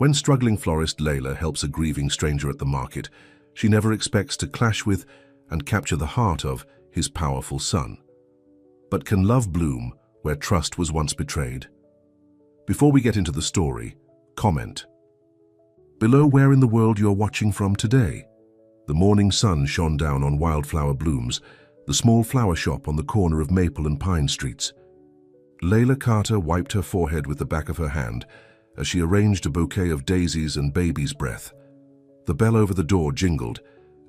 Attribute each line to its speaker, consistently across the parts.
Speaker 1: When struggling florist Layla helps a grieving stranger at the market, she never expects to clash with and capture the heart of his powerful son. But can love bloom where trust was once betrayed? Before we get into the story, comment below where in the world you're watching from today. The morning sun shone down on Wildflower Blooms, the small flower shop on the corner of Maple and Pine Streets. Layla Carter wiped her forehead with the back of her hand as she arranged a bouquet of daisies and baby's breath. The bell over the door jingled,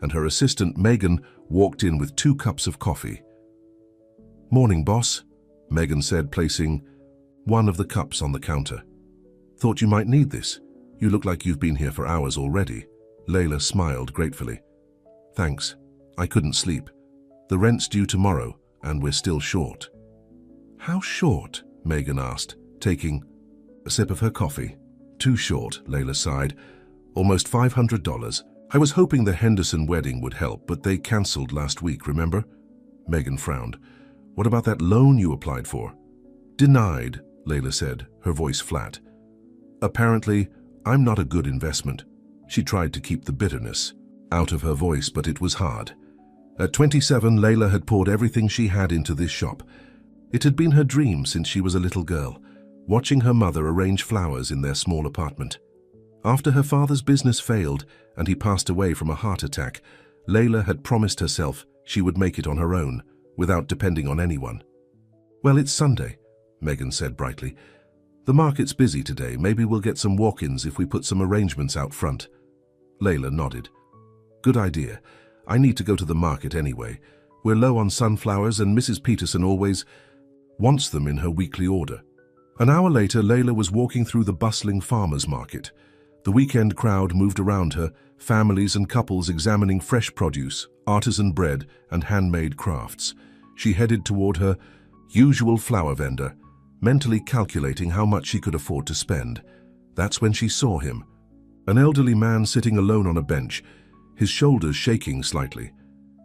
Speaker 1: and her assistant Megan walked in with 2 cups of coffee. "Morning, boss," Megan said, placing one of the cups on the counter. "Thought you might need this. You look like you've been here for hours already." Layla smiled gratefully. "Thanks. I couldn't sleep. The rent's due tomorrow, and we're still short." "How short?" Megan asked, taking a sip of her coffee. "Too short," Layla sighed. "Almost $500. I was hoping the Henderson wedding would help, but they cancelled last week, remember?" Megan frowned. "What about that loan you applied for?" "Denied," Layla said, her voice flat. "Apparently, I'm not a good investment." She tried to keep the bitterness out of her voice, but it was hard. At 27, Layla had poured everything she had into this shop. It had been her dream since she was a little girl, watching her mother arrange flowers in their small apartment. After her father's business failed and he passed away from a heart attack, Layla had promised herself she would make it on her own, without depending on anyone. "Well, it's Sunday," Megan said brightly. "The market's busy today. Maybe we'll get some walk-ins if we put some arrangements out front." Layla nodded. "Good idea. I need to go to the market anyway. We're low on sunflowers and Mrs. Peterson always wants them in her weekly order." An hour later, Layla was walking through the bustling farmers' market. The weekend crowd moved around her, families and couples examining fresh produce, artisan bread, and handmade crafts. She headed toward her usual flower vendor, mentally calculating how much she could afford to spend. That's when she saw him. An elderly man sitting alone on a bench, his shoulders shaking slightly.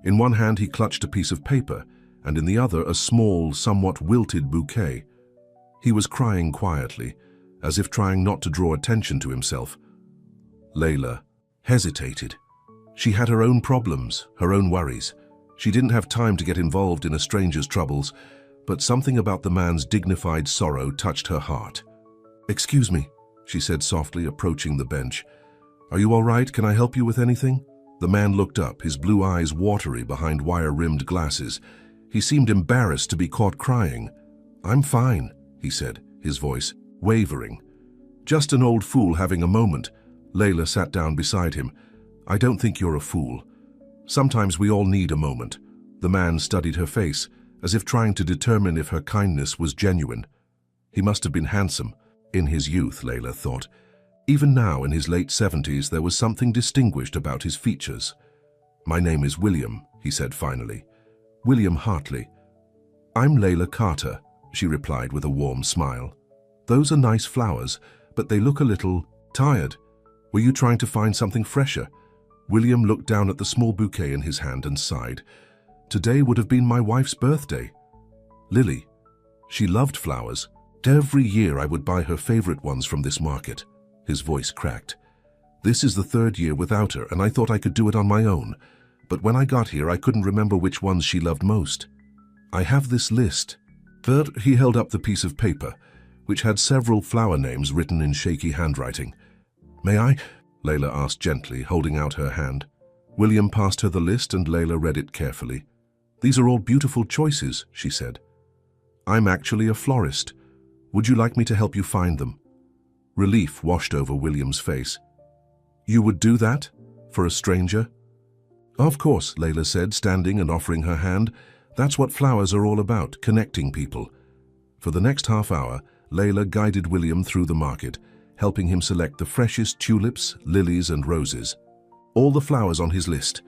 Speaker 1: In one hand he clutched a piece of paper, and in the other a small, somewhat wilted bouquet. He was crying quietly, as if trying not to draw attention to himself. Layla hesitated. She had her own problems, her own worries. She didn't have time to get involved in a stranger's troubles, but something about the man's dignified sorrow touched her heart. "Excuse me," she said softly, approaching the bench. "Are you all right? Can I help you with anything?" The man looked up, his blue eyes watery behind wire-rimmed glasses. He seemed embarrassed to be caught crying. "I'm fine," he said, his voice wavering. "Just an old fool having a moment." Layla sat down beside him. "I don't think you're a fool. Sometimes we all need a moment." The man studied her face, as if trying to determine if her kindness was genuine. He must have been handsome in his youth, Layla thought. Even now, in his late 70s, there was something distinguished about his features. "My name is William," he said finally. "William Hartley." "I'm Layla Carter," she replied with a warm smile. "Those are nice flowers, but they look a little tired. Were you trying to find something fresher?" William looked down at the small bouquet in his hand and sighed. "Today would have been my wife's birthday. Lily. She loved flowers. Every year I would buy her favorite ones from this market." His voice cracked. "This is the 3rd year without her, and I thought I could do it on my own. But when I got here, I couldn't remember which ones she loved most. I have this list." Third, he held up the piece of paper, which had several flower names written in shaky handwriting. "May I?" Layla asked gently, holding out her hand. William passed her the list and Layla read it carefully. "These are all beautiful choices," she said. "I'm actually a florist. Would you like me to help you find them?" Relief washed over William's face. "You would do that? For a stranger?" "Of course," Layla said, standing and offering her hand. "That's what flowers are all about, connecting people." For the next half hour, Layla guided William through the market, helping him select the freshest tulips, lilies, and roses. All the flowers on his list.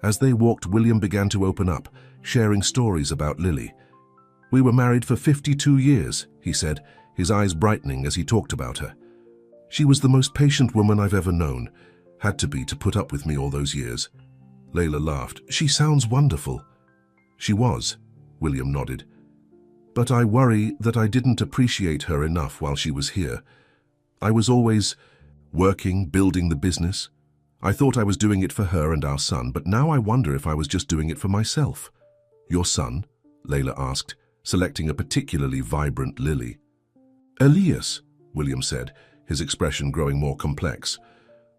Speaker 1: As they walked, William began to open up, sharing stories about Lily. "We were married for 52 years, he said, his eyes brightening as he talked about her. "She was the most patient woman I've ever known. Had to be to put up with me all those years." Layla laughed. "She sounds wonderful." "She was," William nodded. "But I worry that I didn't appreciate her enough while she was here. I was always working, building the business. I thought I was doing it for her and our son, but now I wonder if I was just doing it for myself. Your son? Layla asked, selecting a particularly vibrant lily. Elias, William said, his expression growing more complex.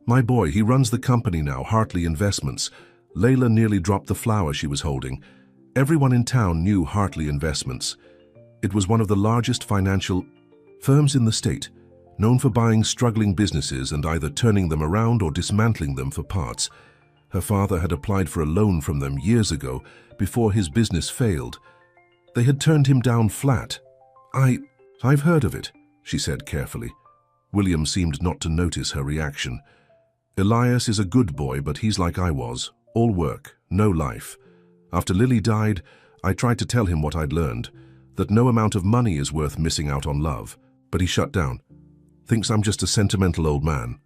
Speaker 1: My boy, he runs the company now, Hartley Investments. Layla nearly dropped the flower she was holding. Everyone in town knew Hartley Investments. It was one of the largest financial firms in the state, known for buying struggling businesses and either turning them around or dismantling them for parts. Her father had applied for a loan from them years ago, before his business failed. They had turned him down flat. I've heard of it, she said carefully. William seemed not to notice her reaction. Elias is a good boy, but he's like I was, all work, no life. After Lily died, I tried to tell him what I'd learned, that no amount of money is worth missing out on love, but he shut down. Thinks I'm just a sentimental old man.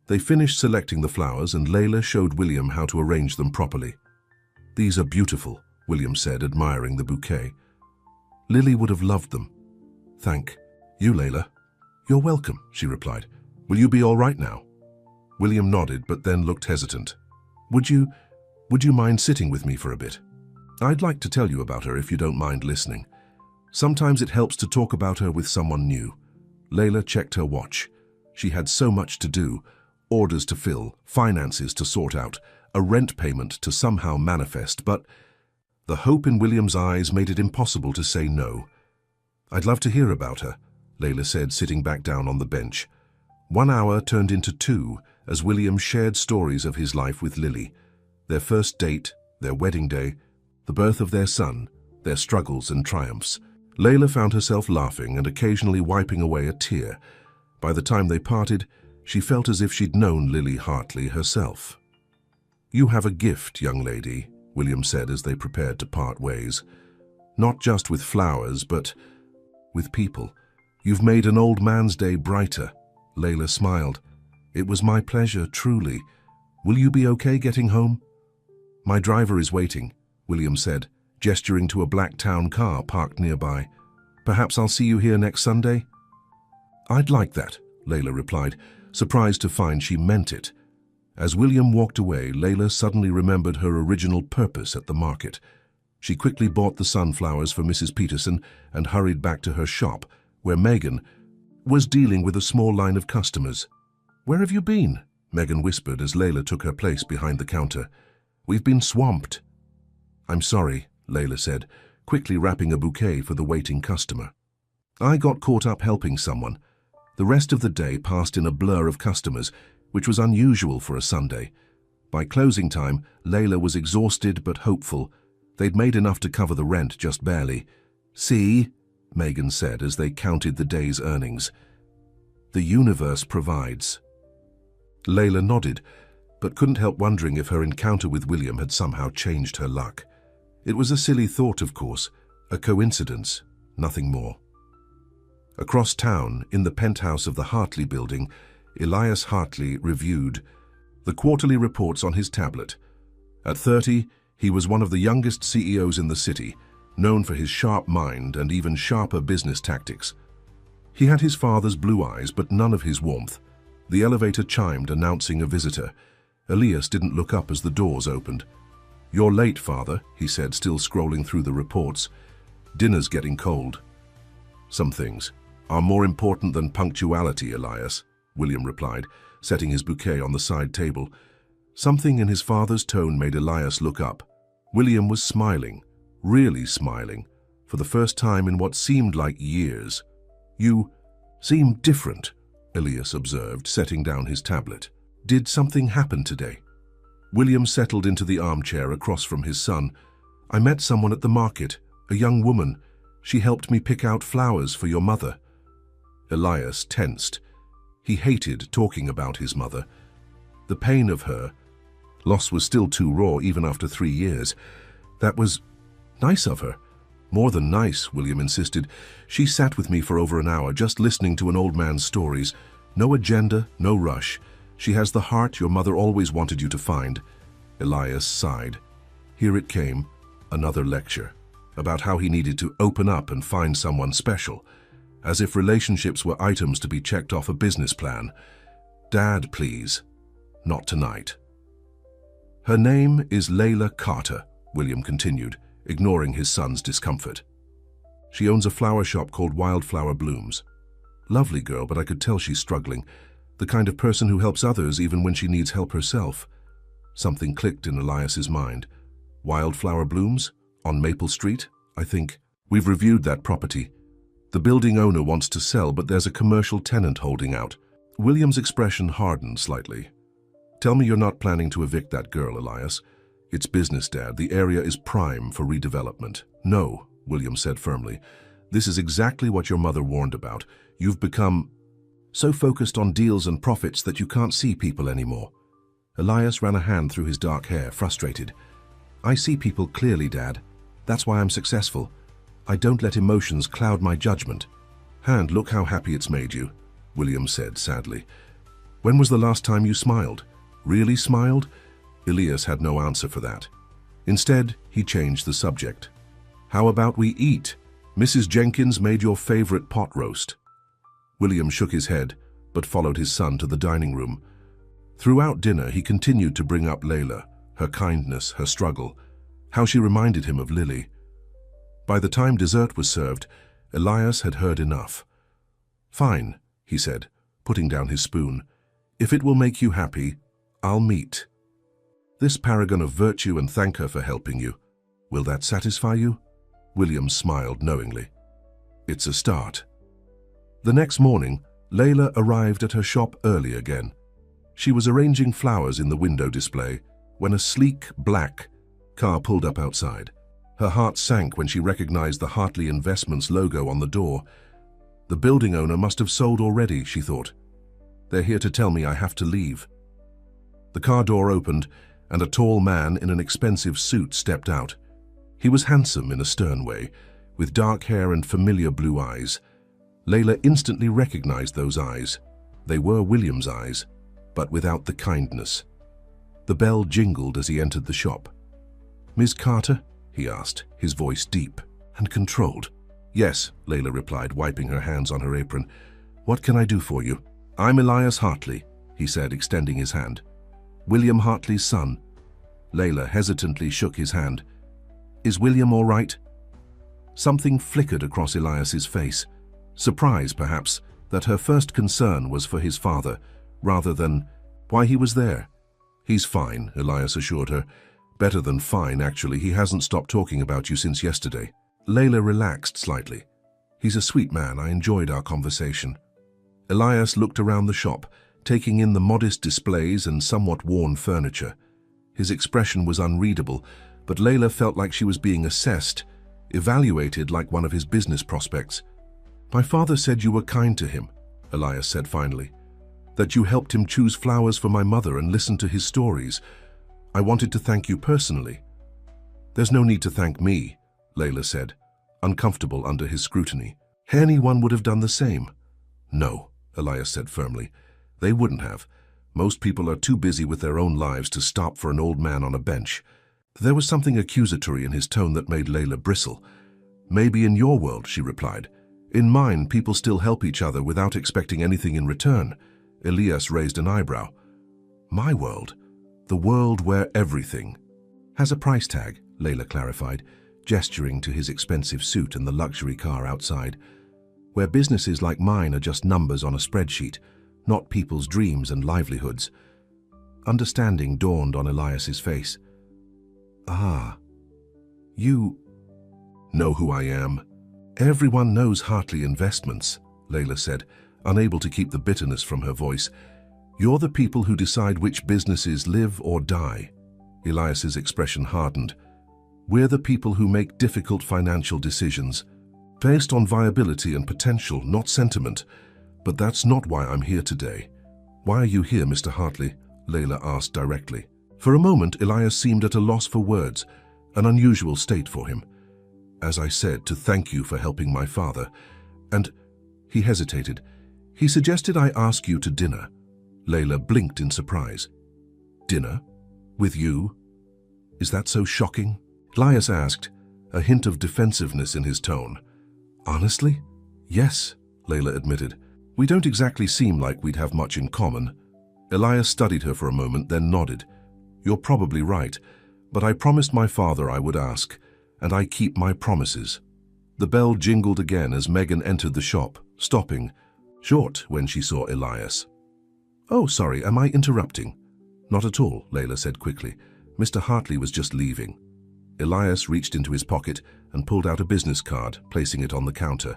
Speaker 1: They finished selecting the flowers and Layla showed William how to arrange them properly. These are beautiful, William said, admiring the bouquet. Lily would have loved them. Thank you, Layla. You're welcome, she replied. Will you be all right now? William nodded, but then looked hesitant. Would you mind sitting with me for a bit? I'd like to tell you about her if you don't mind listening. Sometimes it helps to talk about her with someone new. Layla checked her watch. She had so much to do, orders to fill, finances to sort out, a rent payment to somehow manifest, but the hope in William's eyes made it impossible to say no. I'd love to hear about her, Layla said, sitting back down on the bench. 1 hour turned into 2 as William shared stories of his life with Lily, their first date, their wedding day, the birth of their son, their struggles and triumphs. Layla found herself laughing and occasionally wiping away a tear. By the time they parted, she felt as if she'd known Lily Hartley herself. You have a gift, young lady, William said as they prepared to part ways. Not just with flowers, but with people. You've made an old man's day brighter. Layla smiled. It was my pleasure, truly. Will you be okay getting home? My driver is waiting, William said, gesturing to a black town car parked nearby. Perhaps I'll see you here next Sunday? I'd like that, Layla replied, surprised to find she meant it. As William walked away, Layla suddenly remembered her original purpose at the market. She quickly bought the sunflowers for Mrs. Peterson and hurried back to her shop, where Megan was dealing with a small line of customers. Where have you been? Megan whispered as Layla took her place behind the counter. We've been swamped. I'm sorry, Layla said, quickly wrapping a bouquet for the waiting customer. I got caught up helping someone. The rest of the day passed in a blur of customers, which was unusual for a Sunday. By closing time, Layla was exhausted but hopeful. They'd made enough to cover the rent, just barely. See, Megan said as they counted the day's earnings. The universe provides. Layla nodded, but couldn't help wondering if her encounter with William had somehow changed her luck. It was a silly thought, of course, a coincidence, nothing more. Across town, in the penthouse of the Hartley building, Elias Hartley reviewed the quarterly reports on his tablet. At 30, he was one of the youngest CEOs in the city, known for his sharp mind and even sharper business tactics. He had his father's blue eyes, but none of his warmth. The elevator chimed, announcing a visitor. Elias didn't look up as the doors opened. You're late, father, he said, still scrolling through the reports. Dinner's getting cold. Some things are more important than punctuality, Elias, William replied, setting his bouquet on the side table. Something in his father's tone made Elias look up. William was smiling, really smiling, for the first time in what seemed like years. You seem different, Elias observed, setting down his tablet. Did something happen today? William settled into the armchair across from his son. I met someone at the market, a young woman. She helped me pick out flowers for your mother. Elias tensed. He hated talking about his mother. The pain of her loss was still too raw even after 3 years. That was nice of her. More than nice, William insisted. She sat with me for over an hour, just listening to an old man's stories. No agenda, no rush. She has the heart your mother always wanted you to find. Elias sighed. Here it came, another lecture, about how he needed to open up and find someone special, as if relationships were items to be checked off a business plan. Dad, please. Not tonight. Her name is Layla Carter, William continued, ignoring his son's discomfort. She owns a flower shop called Wildflower Blooms. Lovely girl, but I could tell she's struggling. The kind of person who helps others even when she needs help herself. Something clicked in Elias's mind. Wildflower Blooms? On Maple Street, I think. We've reviewed that property. The building owner wants to sell, but there's a commercial tenant holding out. William's expression hardened slightly. Tell me you're not planning to evict that girl, Elias. It's business, Dad. The area is prime for redevelopment. No, William said firmly. This is exactly what your mother warned about. You've become so focused on deals and profits that you can't see people anymore. Elias ran a hand through his dark hair, frustrated. I see people clearly, Dad. That's why I'm successful. I don't let emotions cloud my judgment. And look how happy it's made you, William said sadly. When was the last time you smiled? Really smiled? Elias had no answer for that. Instead, he changed the subject. How about we eat? Mrs. Jenkins made your favorite pot roast. William shook his head, but followed his son to the dining room. Throughout dinner, he continued to bring up Layla, her kindness, her struggle, how she reminded him of Lily. By the time dessert was served, Elias had heard enough. Fine, he said, putting down his spoon. If it will make you happy, I'll meet this paragon of virtue and thank her for helping you. Will that satisfy you? William smiled knowingly. It's a start. The next morning, Layla arrived at her shop early again. She was arranging flowers in the window display when a sleek, black car pulled up outside. Her heart sank when she recognized the Hartley Investments logo on the door. The building owner must have sold already, she thought. They're here to tell me I have to leave. The car door opened, and a tall man in an expensive suit stepped out. He was handsome in a stern way, with dark hair and familiar blue eyes. Layla instantly recognized those eyes. They were William's eyes, but without the kindness. The bell jingled as he entered the shop. Ms. Carter? He asked, his voice deep and controlled. Yes, Layla replied, wiping her hands on her apron. What can I do for you? I'm Elias Hartley, he said, extending his hand. William Hartley's son. Layla hesitantly shook his hand. Is William all right? Something flickered across Elias's face. Surprise, perhaps, that her first concern was for his father, rather than why he was there. He's fine, Elias assured her. Better than fine, actually. He hasn't stopped talking about you since yesterday. Layla relaxed slightly. He's a sweet man. I enjoyed our conversation. Elias looked around the shop, taking in the modest displays and somewhat worn furniture. His expression was unreadable, but Layla felt like she was being assessed, evaluated like one of his business prospects. My father said you were kind to him, Elias said finally. That you helped him choose flowers for my mother and listen to his stories. I wanted to thank you personally. There's no need to thank me, Layla said, uncomfortable under his scrutiny. Anyone would have done the same. No, Elias said firmly. They wouldn't have. Most people are too busy with their own lives to stop for an old man on a bench. There was something accusatory in his tone that made Layla bristle. Maybe in your world, she replied. In mine, people still help each other without expecting anything in return. Elias raised an eyebrow. My world? The world where everything has a price tag, Layla clarified, gesturing to his expensive suit and the luxury car outside. Where businesses like mine are just numbers on a spreadsheet, not people's dreams and livelihoods. Understanding dawned on Elias's face. Ah, you know who I am. Everyone knows Hartley Investments, Layla said, unable to keep the bitterness from her voice. You're the people who decide which businesses live or die. Elias's expression hardened. We're the people who make difficult financial decisions, based on viability and potential, not sentiment. But that's not why I'm here today. Why are you here, Mr. Hartley? Layla asked directly. For a moment, Elias seemed at a loss for words, an unusual state for him. As I said, to thank you for helping my father. And he hesitated. He suggested I ask you to dinner. Layla blinked in surprise. Dinner? With you? Is that so shocking? Elias asked, a hint of defensiveness in his tone. Honestly? Yes, Layla admitted. We don't exactly seem like we'd have much in common. Elias studied her for a moment, then nodded. "You're probably right, but I promised my father I would ask, and I keep my promises." The bell jingled again as Megan entered the shop, stopping, short when she saw Elias. "Oh, sorry, am I interrupting?" "Not at all," Layla said quickly. "Mr. Hartley was just leaving." Elias reached into his pocket and pulled out a business card, placing it on the counter.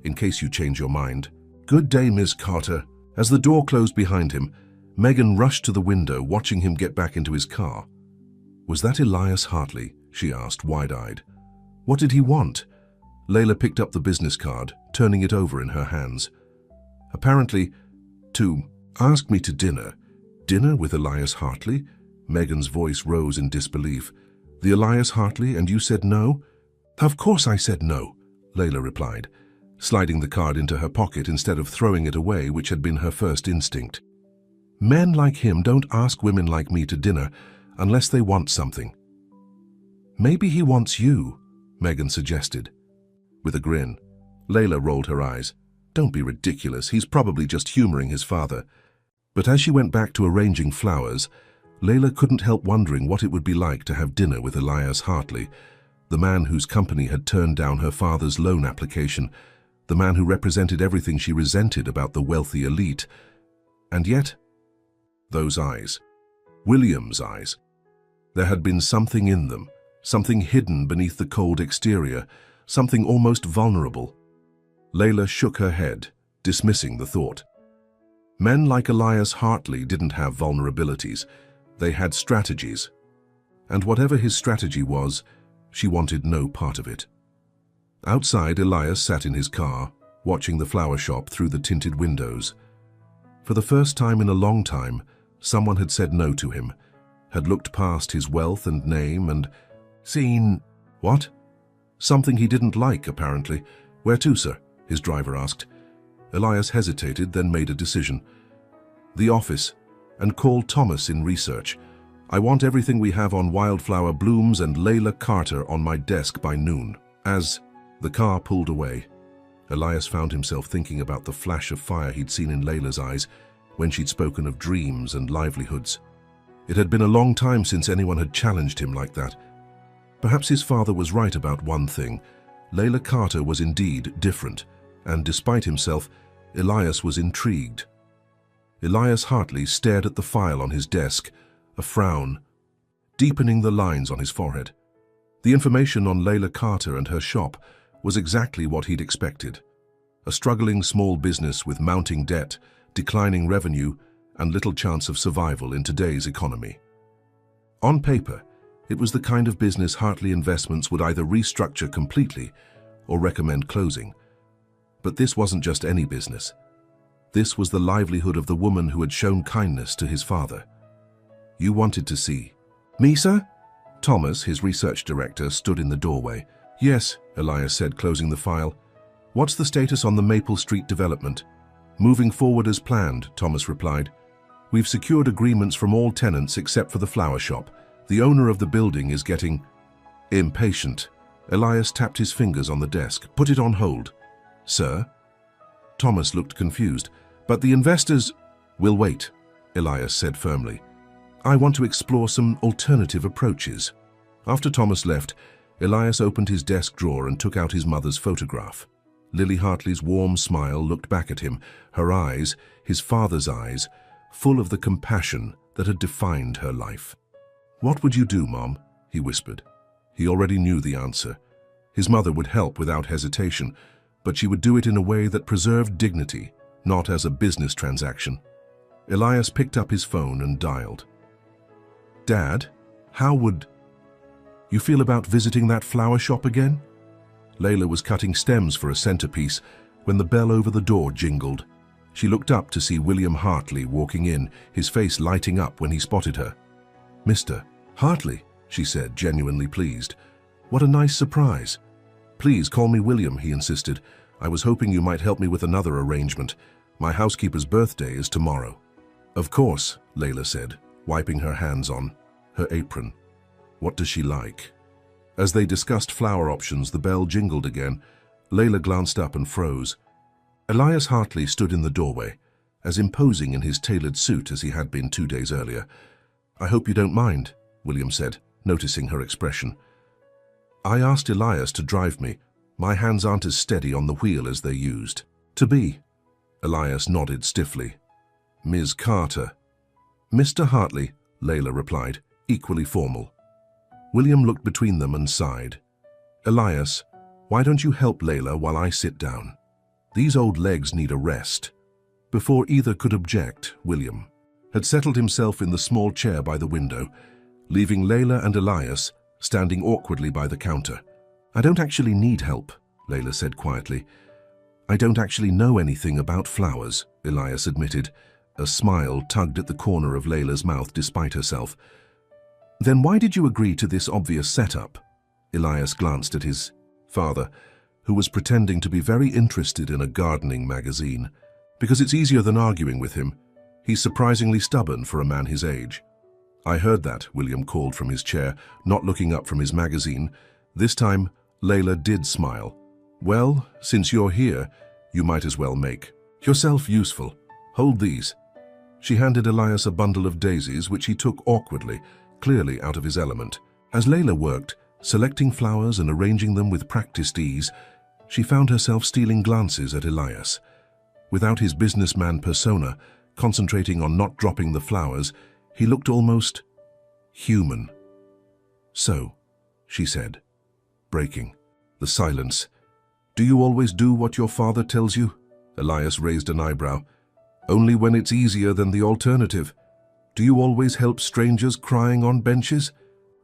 Speaker 1: "In case you change your mind." "Good day, Ms. Carter." As the door closed behind him, Megan rushed to the window, watching him get back into his car. "Was that Elias Hartley?" she asked, wide-eyed. "What did he want?" Layla picked up the business card, turning it over in her hands. "Apparently, to ask me to dinner." "Dinner with Elias Hartley?" Megan's voice rose in disbelief. "The Elias Hartley, and you said no?" "Of course I said no," Layla replied, sliding the card into her pocket instead of throwing it away, which had been her first instinct. "Men like him don't ask women like me to dinner unless they want something." "Maybe he wants you," Megan suggested. With a grin, Layla rolled her eyes. "Don't be ridiculous, he's probably just humoring his father." But as she went back to arranging flowers, Layla couldn't help wondering what it would be like to have dinner with Elias Hartley, the man whose company had turned down her father's loan application, the man who represented everything she resented about the wealthy elite. And yet, those eyes, William's eyes, there had been something in them, something hidden beneath the cold exterior, something almost vulnerable. Layla shook her head, dismissing the thought. Men like Elias Hartley didn't have vulnerabilities. They had strategies. And whatever his strategy was, she wanted no part of it. Outside, Elias sat in his car, watching the flower shop through the tinted windows. For the first time in a long time, someone had said no to him, had looked past his wealth and name and seen… What? Something he didn't like, apparently. "Where to, sir?" his driver asked. Elias hesitated, then made a decision. "The office, and call Thomas in research. I want everything we have on wildflower blooms and Layla Carter on my desk by noon." As the car pulled away, Elias found himself thinking about the flash of fire he'd seen in Layla's eyes when she'd spoken of dreams and livelihoods. It had been a long time since anyone had challenged him like that. Perhaps his father was right about one thing. Layla Carter was indeed different, and despite himself, Elias was intrigued. Elias Hartley stared at the file on his desk, a frown deepening the lines on his forehead. The information on Layla Carter and her shop was exactly what he'd expected. A struggling small business with mounting debt, declining revenue, and little chance of survival in today's economy. On paper, it was the kind of business Hartley Investments would either restructure completely or recommend closing. But this wasn't just any business. This was the livelihood of the woman who had shown kindness to his father. "You wanted to see me, sir?" Thomas, his research director, stood in the doorway. "Yes," Elias said, closing the file. "What's the status on the Maple Street development?" "Moving forward as planned," Thomas replied. "We've secured agreements from all tenants except for the flower shop. The owner of the building is getting impatient." Elias tapped his fingers on the desk. "Put it on hold." "Sir?" Thomas looked confused. "But the investors…" "Will wait," Elias said firmly. "I want to explore some alternative approaches." After Thomas left, Elias opened his desk drawer and took out his mother's photograph. Lily Hartley's warm smile looked back at him, her eyes, his father's eyes, full of the compassion that had defined her life. "What would you do, Mom?" he whispered. He already knew the answer. His mother would help without hesitation, but she would do it in a way that preserved dignity, not as a business transaction. Elias picked up his phone and dialed. "Dad, how would you feel about visiting that flower shop again?" Layla was cutting stems for a centerpiece when the bell over the door jingled. She looked up to see William Hartley walking in, his face lighting up when he spotted her. "Mr. Hartley," she said, genuinely pleased. "What a nice surprise." "Please call me William," he insisted. "I was hoping you might help me with another arrangement. My housekeeper's birthday is tomorrow." "Of course," Layla said, wiping her hands on her apron. "What does she like?" As they discussed flower options, the bell jingled again. Layla glanced up and froze. Elias Hartley stood in the doorway, as imposing in his tailored suit as he had been 2 days earlier. "I hope you don't mind," William said, noticing her expression. "I asked Elias to drive me. My hands aren't as steady on the wheel as they used." "To be?" Elias nodded stiffly. "Ms. Carter." "Mr. Hartley," Layla replied, equally formal. William looked between them and sighed. "Elias, why don't you help Layla while I sit down? These old legs need a rest." Before either could object, William had settled himself in the small chair by the window, leaving Layla and Elias standing awkwardly by the counter. "I don't actually need help," Layla said quietly. "I don't actually know anything about flowers," Elias admitted. A smile tugged at the corner of Layla's mouth despite herself. "Then why did you agree to this obvious setup?" Elias glanced at his father, who was pretending to be very interested in a gardening magazine. "Because it's easier than arguing with him. He's surprisingly stubborn for a man his age." "I heard that," William called from his chair, not looking up from his magazine. This time, Layla did smile. "Well, since you're here, you might as well make yourself useful. Hold these." She handed Elias a bundle of daisies, which he took awkwardly, clearly out of his element. As Layla worked, selecting flowers and arranging them with practiced ease, she found herself stealing glances at Elias. Without his businessman persona, concentrating on not dropping the flowers, he looked almost human. "So," she said, breaking the silence. "Do you always do what your father tells you?" Elias raised an eyebrow. "Only when it's easier than the alternative. Do you always help strangers crying on benches?"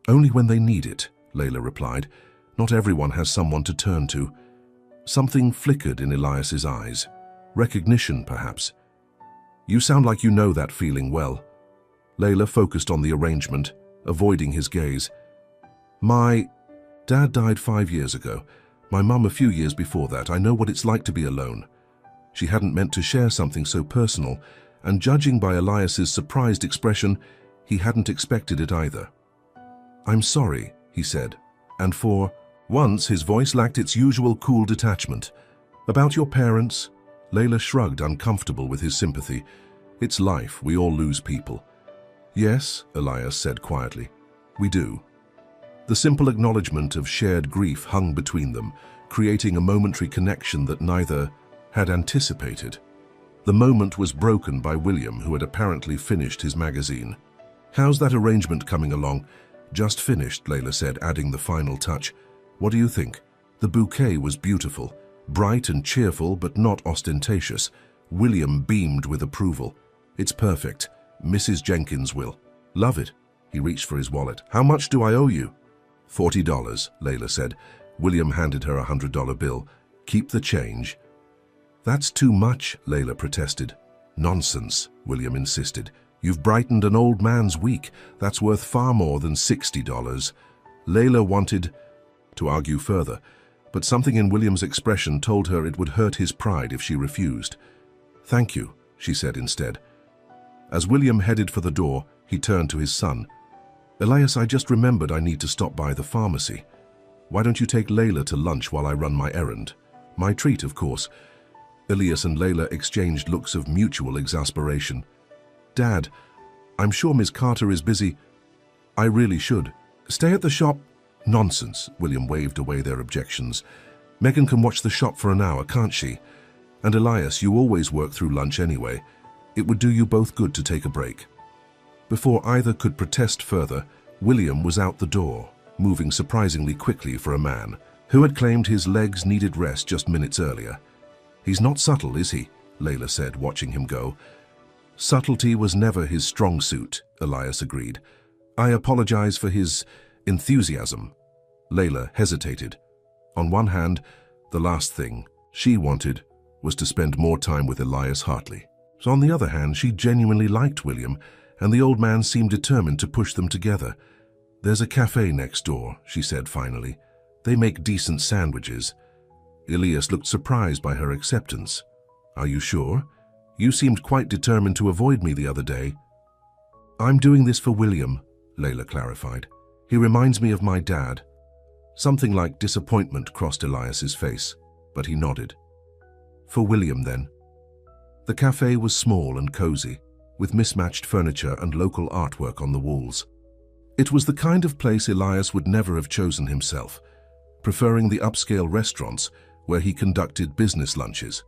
Speaker 1: "Only when they need it," Layla replied. "Not everyone has someone to turn to." Something flickered in Elias's eyes. Recognition, perhaps. "You sound like you know that feeling well." Layla focused on the arrangement, avoiding his gaze. "My dad died 5 years ago. My mum a few years before that. I know what it's like to be alone." She hadn't meant to share something so personal, and judging by Elias's surprised expression, he hadn't expected it either. "I'm sorry," he said, and for once his voice lacked its usual cool detachment. "About your parents?" Layla shrugged, uncomfortable with his sympathy. "It's life, we all lose people." "Yes," Elias said quietly, "we do." The simple acknowledgement of shared grief hung between them, creating a momentary connection that neither had anticipated. The moment was broken by William, who had apparently finished his magazine. "How's that arrangement coming along?" "Just finished," Layla said, adding the final touch. "What do you think?" The bouquet was beautiful, bright and cheerful, but not ostentatious. William beamed with approval. "It's perfect. Mrs. Jenkins will love it." He reached for his wallet. "How much do I owe you?" $40, Layla said. William handed her a $100 bill. "Keep the change." "That's too much," Layla protested. "Nonsense," William insisted. "You've brightened an old man's week. That's worth far more than $60. Layla wanted to argue further, but something in William's expression told her it would hurt his pride if she refused. "Thank you," she said instead. As William headed for the door, he turned to his son. "Elias, I just remembered I need to stop by the pharmacy. Why don't you take Layla to lunch while I run my errand? My treat, of course." Elias and Layla exchanged looks of mutual exasperation. "Dad, I'm sure Miss Carter is busy." "I really should. Stay at the shop." "Nonsense," William waved away their objections. "Megan can watch the shop for an hour, can't she? And Elias, you always work through lunch anyway. It would do you both good to take a break." Before either could protest further, William was out the door, moving surprisingly quickly for a man who had claimed his legs needed rest just minutes earlier. "He's not subtle, is he?" Layla said, watching him go. "Subtlety was never his strong suit," Elias agreed. "I apologize for his enthusiasm." Layla hesitated. On one hand, the last thing she wanted was to spend more time with Elias Hartley. So on the other hand, she genuinely liked William, and the old man seemed determined to push them together. "There's a cafe next door," she said finally. "They make decent sandwiches." Elias looked surprised by her acceptance. "Are you sure? You seemed quite determined to avoid me the other day." "I'm doing this for William," Layla clarified. "He reminds me of my dad." Something like disappointment crossed Elias's face, but he nodded. "For William, then." The cafe was small and cozy, with mismatched furniture and local artwork on the walls. It was the kind of place Elias would never have chosen himself, preferring the upscale restaurants where he conducted business lunches.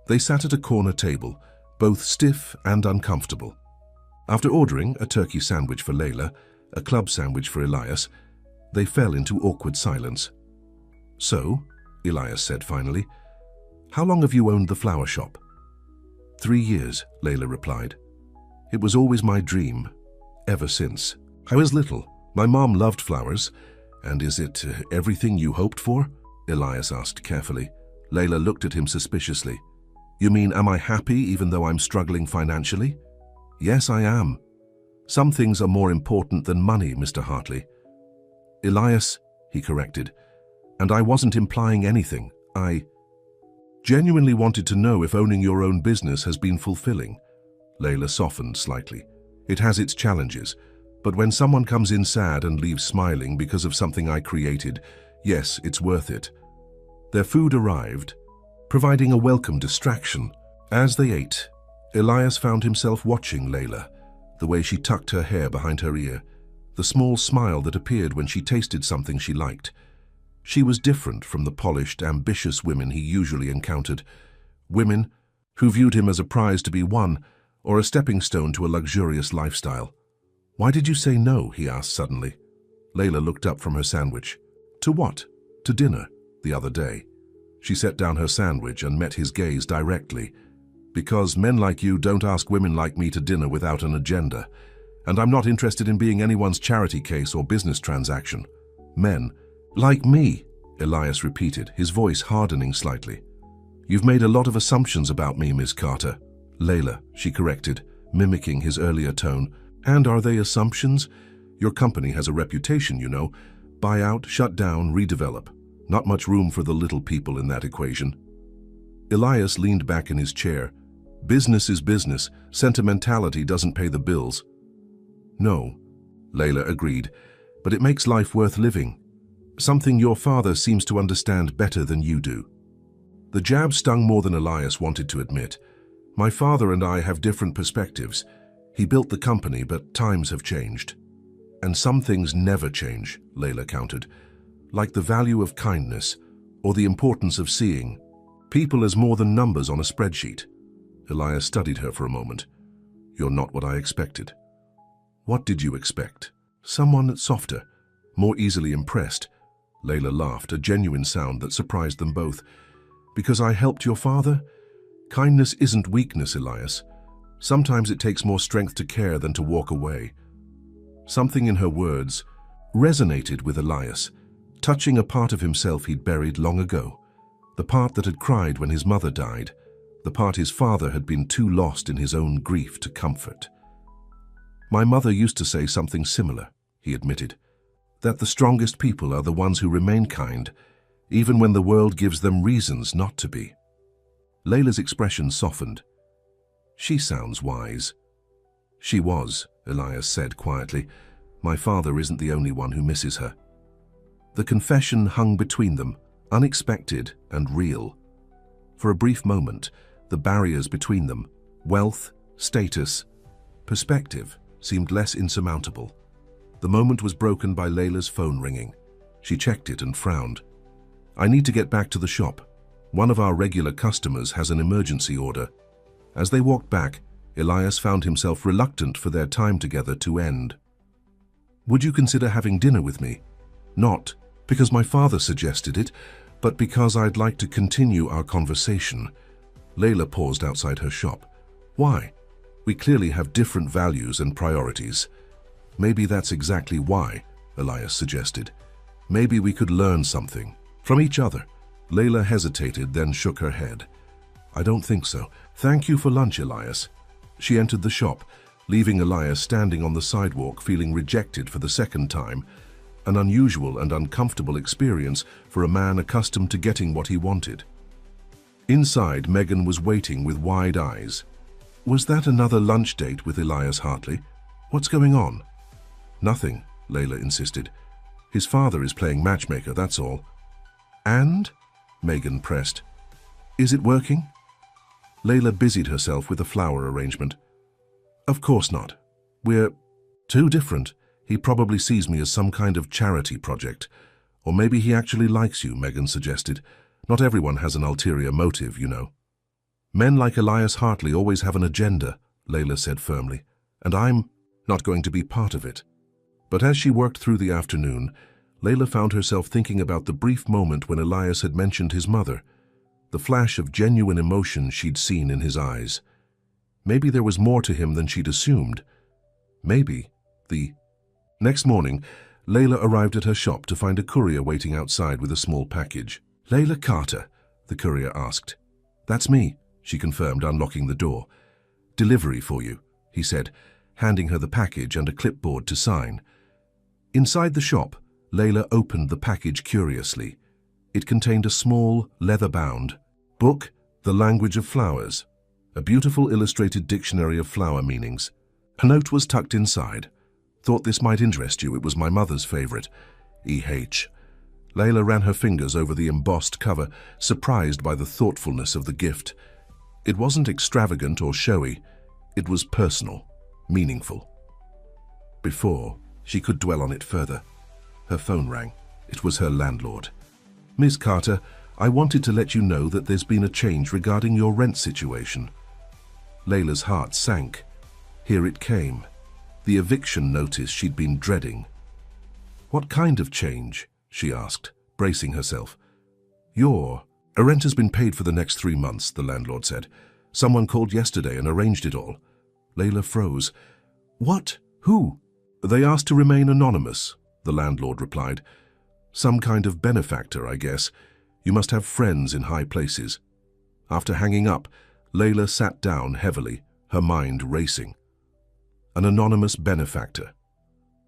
Speaker 1: They sat at a corner table, both stiff and uncomfortable. After ordering a turkey sandwich for Layla, a club sandwich for Elias, they fell into awkward silence. "So," Elias said finally, "how long have you owned the flower shop?" 3 years, Layla replied. "It was always my dream, ever since. I was little. My mom loved flowers. And is it everything you hoped for?" Elias asked carefully. Layla looked at him suspiciously. "You mean, am I happy even though I'm struggling financially?" "Yes, I am. Some things are more important than money, Mr. Hartley." "Elias," he corrected, "and I wasn't implying anything. I genuinely wanted to know if owning your own business has been fulfilling." Layla softened slightly. "It has its challenges, but when someone comes in sad and leaves smiling because of something I created, yes, it's worth it." Their food arrived, providing a welcome distraction. As they ate, Elias found himself watching Layla, the way she tucked her hair behind her ear, the small smile that appeared when she tasted something she liked. She was different from the polished, ambitious women he usually encountered, women who viewed him as a prize to be won or a stepping stone to a luxurious lifestyle. "Why did you say no?" he asked suddenly. Layla looked up from her sandwich. "To what?" "To dinner, the other day." She set down her sandwich and met his gaze directly. "Because men like you don't ask women like me to dinner without an agenda. And I'm not interested in being anyone's charity case or business transaction." "Men like me," Elias repeated, his voice hardening slightly. "You've made a lot of assumptions about me, Miss Carter." "Layla," she corrected, mimicking his earlier tone. "And are they assumptions? Your company has a reputation, you know. Buy out, shut down, redevelop. Not much room for the little people in that equation." Elias leaned back in his chair. "Business is business. Sentimentality doesn't pay the bills." "No," Layla agreed, "but it makes life worth living. Something your father seems to understand better than you do." The jab stung more than Elias wanted to admit. "My father and I have different perspectives. He built the company, but times have changed." "And some things never change," Layla countered, "like the value of kindness or the importance of seeing people as more than numbers on a spreadsheet." Elias studied her for a moment. "You're not what I expected." "What did you expect?" "Someone softer, more easily impressed." Layla laughed, a genuine sound that surprised them both. "Because I helped your father? Kindness isn't weakness, Elias. Sometimes it takes more strength to care than to walk away." Something in her words resonated with Elias, touching a part of himself he'd buried long ago, the part that had cried when his mother died, the part his father had been too lost in his own grief to comfort. "My mother used to say something similar," he admitted, "that the strongest people are the ones who remain kind, even when the world gives them reasons not to be." Layla's expression softened. "She sounds wise." "She was," Elias said quietly. "My father isn't the only one who misses her." The confession hung between them, unexpected and real. For a brief moment, the barriers between them, wealth, status, perspective, seemed less insurmountable. The moment was broken by Layla's phone ringing. She checked it and frowned. "I need to get back to the shop. One of our regular customers has an emergency order." As they walked back, Elias found himself reluctant for their time together to end. "Would you consider having dinner with me? Not because my father suggested it, but because I'd like to continue our conversation." Layla paused outside her shop. "Why? We clearly have different values and priorities." "Maybe that's exactly why," Elias suggested. "Maybe we could learn something from each other." Layla hesitated, then shook her head. "I don't think so. Thank you for lunch, Elias." She entered the shop, leaving Elias standing on the sidewalk feeling rejected for the second time, an unusual and uncomfortable experience for a man accustomed to getting what he wanted. Inside, Megan was waiting with wide eyes. "Was that another lunch date with Elias Hartley? What's going on?" "Nothing," Layla insisted. "His father is playing matchmaker, that's all." "And?" Megan pressed. "Is it working?" Layla busied herself with a flower arrangement. Of course not. We're too different. He probably sees me as some kind of charity project. Or maybe he actually likes you, Megan suggested. Not everyone has an ulterior motive, you know. Men like Elias Hartley always have an agenda, Layla said firmly, and I'm not going to be part of it. But as she worked through the afternoon, Layla found herself thinking about the brief moment when Elias had mentioned his mother, the flash of genuine emotion she'd seen in his eyes. Maybe there was more to him than she'd assumed. Maybe the next morning, Layla arrived at her shop to find a courier waiting outside with a small package. "Layla Carter?" the courier asked. "That's me," she confirmed, unlocking the door. "Delivery for you," he said, handing her the package and a clipboard to sign. Inside the shop, Layla opened the package curiously. It contained a small, leather-bound book, The Language of Flowers, a beautiful illustrated dictionary of flower meanings. A note was tucked inside. "Thought this might interest you. It was my mother's favorite. E.H." Layla ran her fingers over the embossed cover, surprised by the thoughtfulness of the gift. It wasn't extravagant or showy. It was personal, meaningful. Before she could dwell on it further, her phone rang. It was her landlord. "Miss Carter, I wanted to let you know that there's been a change regarding your rent situation." Layla's heart sank. Here it came. The eviction notice she'd been dreading. "What kind of change?" she asked, bracing herself. A rent has been paid for the next 3 months," the landlord said. "Someone called yesterday and arranged it all." Layla froze. "What? Who?" "They asked to remain anonymous," the landlord replied. "Some kind of benefactor, I guess. You must have friends in high places." After hanging up, Layla sat down heavily, her mind racing. An anonymous benefactor.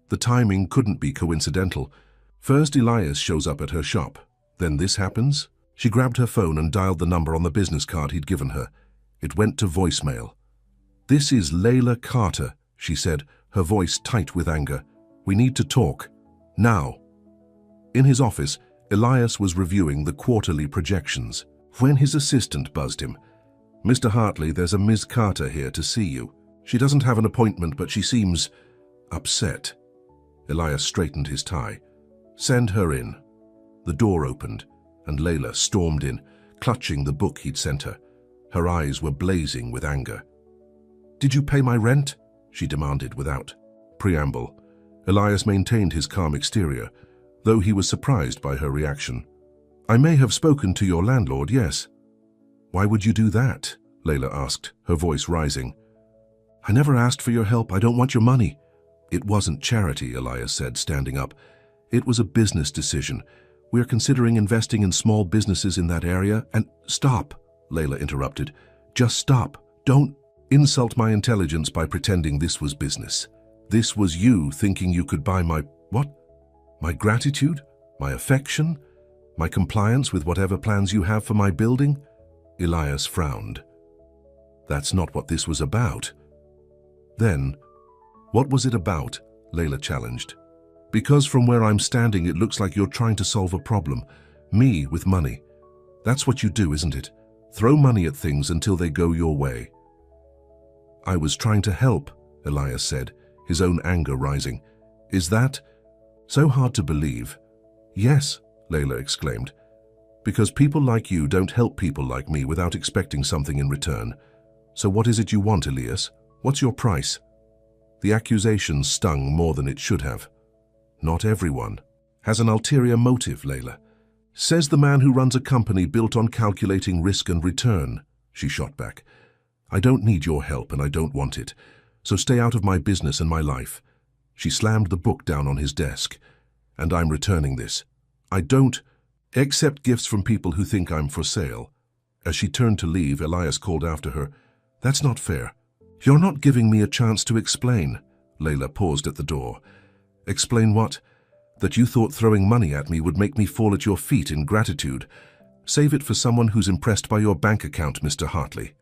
Speaker 1: The timing couldn't be coincidental. First Elias shows up at her shop. Then this happens? She grabbed her phone and dialed the number on the business card he'd given her. It went to voicemail. "This is Layla Carter," she said, her voice tight with anger. "We need to talk. Now." In his office, Elias was reviewing the quarterly projections when his assistant buzzed him. "Mr. Hartley, there's a Ms. Carter here to see you. She doesn't have an appointment, but she seems upset." Elias straightened his tie. "Send her in." The door opened, and Layla stormed in, clutching the book he'd sent her. Her eyes were blazing with anger. "Did you pay my rent?" she demanded without preamble. Elias maintained his calm exterior, though he was surprised by her reaction. "I may have spoken to your landlord, yes." "Why would you do that?" Layla asked, her voice rising. "I never asked for your help. I don't want your money." "It wasn't charity," Elias said, standing up. "It was a business decision. We're considering investing in small businesses in that area, and—" "Stop," Layla interrupted. "Just stop. Don't insult my intelligence by pretending this was business. This was you thinking you could buy my— what? My gratitude? My affection? My compliance with whatever plans you have for my building?" Elias frowned. "That's not what this was about." "Then, what was it about?" Layla challenged. "Because from where I'm standing it looks like you're trying to solve a problem. Me with money. That's what you do, isn't it? Throw money at things until they go your way." "I was trying to help," Elias said, his own anger rising. "Is that so hard to believe?" "Yes," Layla exclaimed. "Because people like you don't help people like me without expecting something in return. So what is it you want, Elias? What's your price?" The accusation stung more than it should have. "Not everyone has an ulterior motive, Layla. Says the man who runs a company built on calculating risk and return," she shot back. "I don't need your help and I don't want it. So stay out of my business and my life." She slammed the book down on his desk. "And I'm returning this. I don't accept gifts from people who think I'm for sale." As she turned to leave, Elias called after her, "That's not fair." "You're not giving me a chance to explain." Layla paused at the door. "Explain what? That you thought throwing money at me would make me fall at your feet in gratitude. Save it for someone who's impressed by your bank account, Mr. Hartley."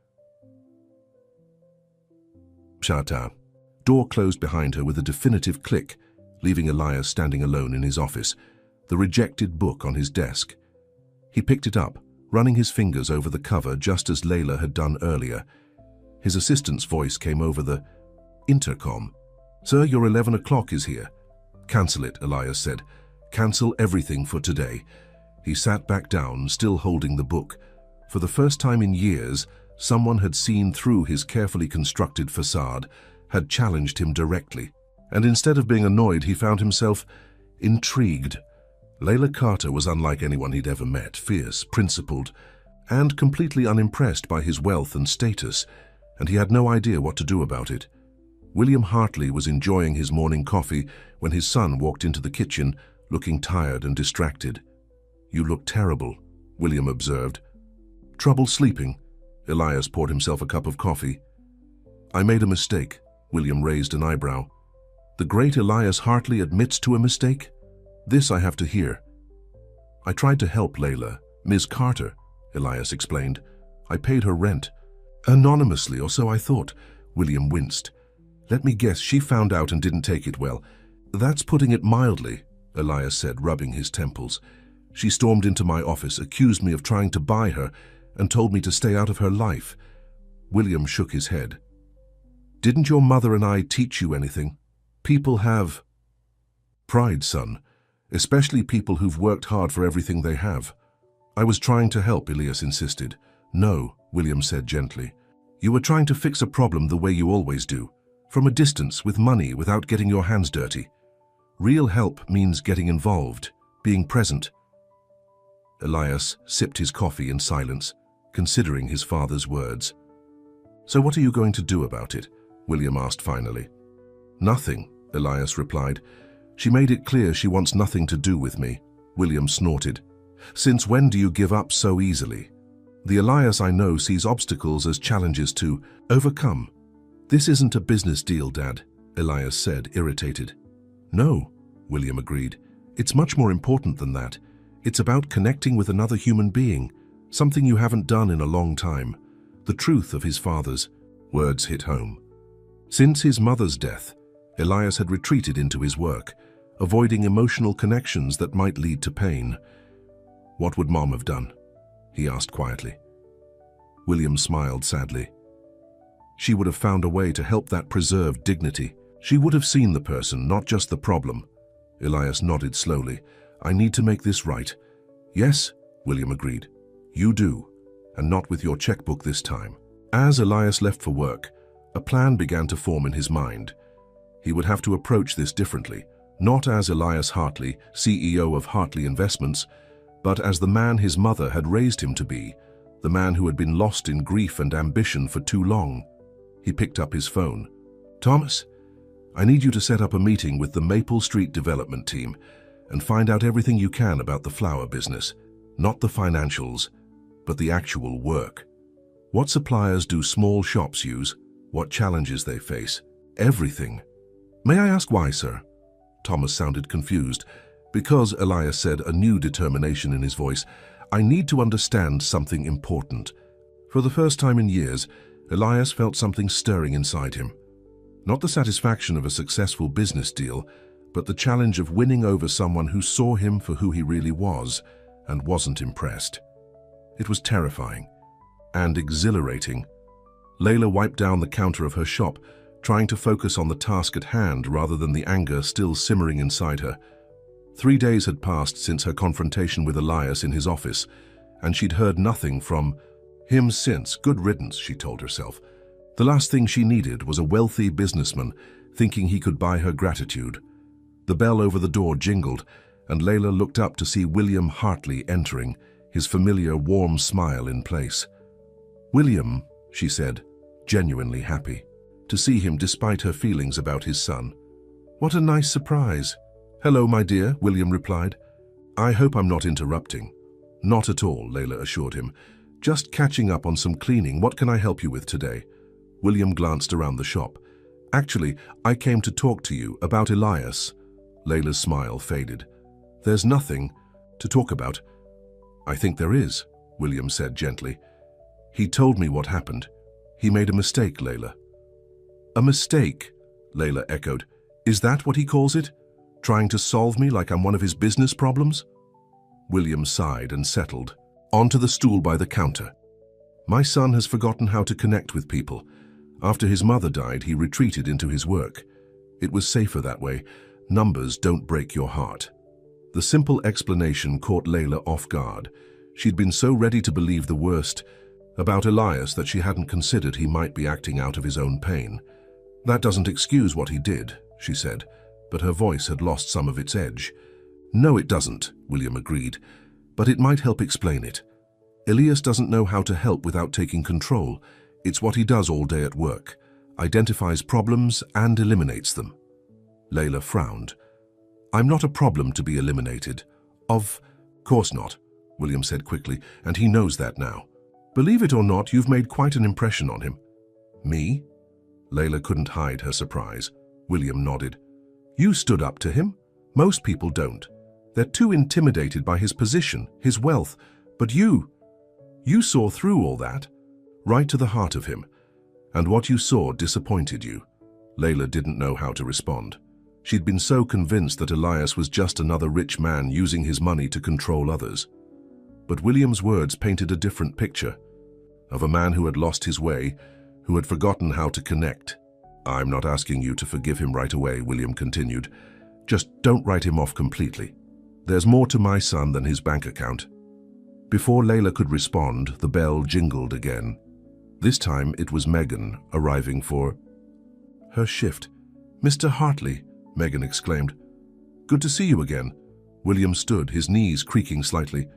Speaker 1: Shata. Door closed behind her with a definitive click, leaving Elias standing alone in his office, the rejected book on his desk. He picked it up, running his fingers over the cover just as Layla had done earlier. His assistant's voice came over the intercom. "Sir, your 11 o'clock is here." "Cancel it," Elias said. "Cancel everything for today." He sat back down, still holding the book. For the first time in years, someone had seen through his carefully constructed facade, had challenged him directly. And instead of being annoyed, he found himself intrigued. Layla Carter was unlike anyone he'd ever met, fierce, principled, and completely unimpressed by his wealth and status, and he had no idea what to do about it. William Hartley was enjoying his morning coffee when his son walked into the kitchen, looking tired and distracted. "You look terrible," William observed. "Trouble sleeping?" Elias poured himself a cup of coffee. "I made a mistake." William raised an eyebrow. "The great Elias Hartley admits to a mistake? This I have to hear." "I tried to help Layla, Ms. Carter," Elias explained. "I paid her rent. Anonymously, or so I thought." William winced. "Let me guess, she found out and didn't take it well." "That's putting it mildly," Elias said, rubbing his temples. "She stormed into my office, accused me of trying to buy her, and told me to stay out of her life." William shook his head. "Didn't your mother and I teach you anything? People have pride, son, especially people who've worked hard for everything they have." "I was trying to help," Elias insisted. "No," William said gently. "You were trying to fix a problem the way you always do, from a distance, with money, without getting your hands dirty. Real help means getting involved, being present." Elias sipped his coffee in silence, considering his father's words. "So what are you going to do about it?" William asked finally. "Nothing," Elias replied. "She made it clear she wants nothing to do with me." William snorted. "Since when do you give up so easily? The Elias I know sees obstacles as challenges to overcome." "This isn't a business deal, Dad," Elias said, irritated. "No," William agreed. "It's much more important than that. It's about connecting with another human being, something you haven't done in a long time." The truth of his father's words hit home. Since his mother's death, Elias had retreated into his work, avoiding emotional connections that might lead to pain. "What would Mom have done?" he asked quietly. William smiled sadly. "She would have found a way to help that preserved dignity. She would have seen the person, not just the problem." Elias nodded slowly. "I need to make this right." "Yes," William agreed. "You do, and not with your checkbook this time." As Elias left for work, a plan began to form in his mind. He would have to approach this differently, not as Elias Hartley, CEO of Hartley Investments, but as the man his mother had raised him to be, the man who had been lost in grief and ambition for too long. He picked up his phone. "Thomas, I need you to set up a meeting with the Maple Street development team and find out everything you can about the flower business, not the financials, but the actual work. What suppliers do small shops use? What challenges they face? Everything." "May I ask why, sir?" Thomas sounded confused. "Because," Elias said, a new determination in his voice, "I need to understand something important." For the first time in years, Elias felt something stirring inside him. Not the satisfaction of a successful business deal, but the challenge of winning over someone who saw him for who he really was and wasn't impressed. It was terrifying and exhilarating. Layla wiped down the counter of her shop, trying to focus on the task at hand rather than the anger still simmering inside her. 3 days had passed since her confrontation with Elias in his office, and she'd heard nothing from him since. Good riddance, she told herself. The last thing she needed was a wealthy businessman thinking he could buy her gratitude. The bell over the door jingled, and Layla looked up to see William Hartley entering, his familiar warm smile in place. "William," she said, genuinely happy to see him despite her feelings about his son. "What a nice surprise." "Hello, my dear," William replied. "I hope I'm not interrupting." "Not at all," Layla assured him. "Just catching up on some cleaning. What can I help you with today?" William glanced around the shop. "Actually, I came to talk to you about Elias." Layla's smile faded. "There's nothing to talk about." "I think there is," William said gently. "He told me what happened. He made a mistake, Layla." "A mistake?" Layla echoed. "Is that what he calls it? Trying to solve me like I'm one of his business problems?" William sighed and settled. Onto the stool by the counter. My son has forgotten how to connect with people. After his mother died, he retreated into his work. It was safer that way. Numbers don't break your heart. The simple explanation caught Layla off guard. She'd been so ready to believe the worst about Elias that she hadn't considered he might be acting out of his own pain. That doesn't excuse what he did, she said, but her voice had lost some of its edge. No, it doesn't, William agreed, but it might help explain it. Elias doesn't know how to help without taking control. It's what he does all day at work, identifies problems and eliminates them. Layla frowned. I'm not a problem to be eliminated. Of course not, William said quickly, and he knows that now. Believe it or not, you've made quite an impression on him. Me? Layla couldn't hide her surprise. William nodded. You stood up to him? Most people don't. They're too intimidated by his position, his wealth. But you saw through all that, right to the heart of him. And what you saw disappointed you. Layla didn't know how to respond. She'd been so convinced that Elias was just another rich man using his money to control others. But William's words painted a different picture, of a man who had lost his way, who had forgotten how to connect. I'm not asking you to forgive him right away, William continued. Just don't write him off completely. There's more to my son than his bank account. Before Layla could respond, the bell jingled again. This time it was Megan arriving for her shift. Mr. Hartley, Megan exclaimed. Good to see you again. William stood, his knees creaking slightly.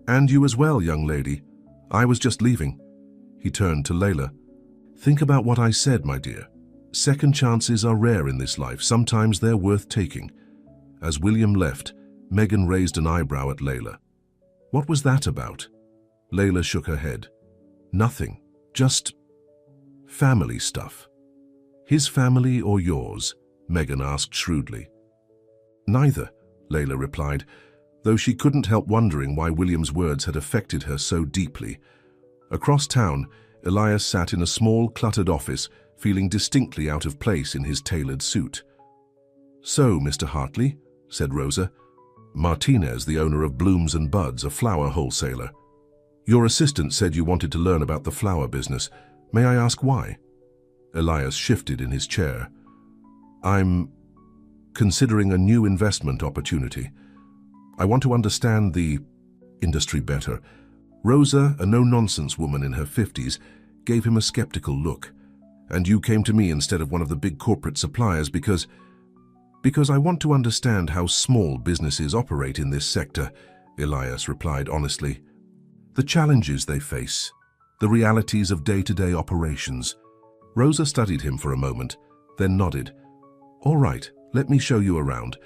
Speaker 1: And you as well, young lady. I was just leaving. He turned to Layla. Think about what I said, my dear. Second chances are rare in this life. Sometimes they're worth taking. As William left, Megan raised an eyebrow at Layla. What was that about? Layla shook her head. Nothing. Just family stuff. His family or yours? Megan asked shrewdly. Neither, Layla replied, though she couldn't help wondering why William's words had affected her so deeply. Across town, Elias sat in a small, cluttered office, feeling distinctly out of place in his tailored suit. So, Mr. Hartley, said Rosa, Martinez, the owner of Blooms and Buds, a flower wholesaler. Your assistant said you wanted to learn about the flower business. May I ask why? Elias shifted in his chair. I'm considering a new investment opportunity. I want to understand the industry better. Rosa, a no-nonsense woman in her 50s, gave him a skeptical look. And you came to me instead of one of the big corporate suppliers because I want to understand how small businesses operate in this sector, Elias replied honestly. The challenges they face, the realities of day-to-day operations. Rosa studied him for a moment, then nodded. All right, let me show you around,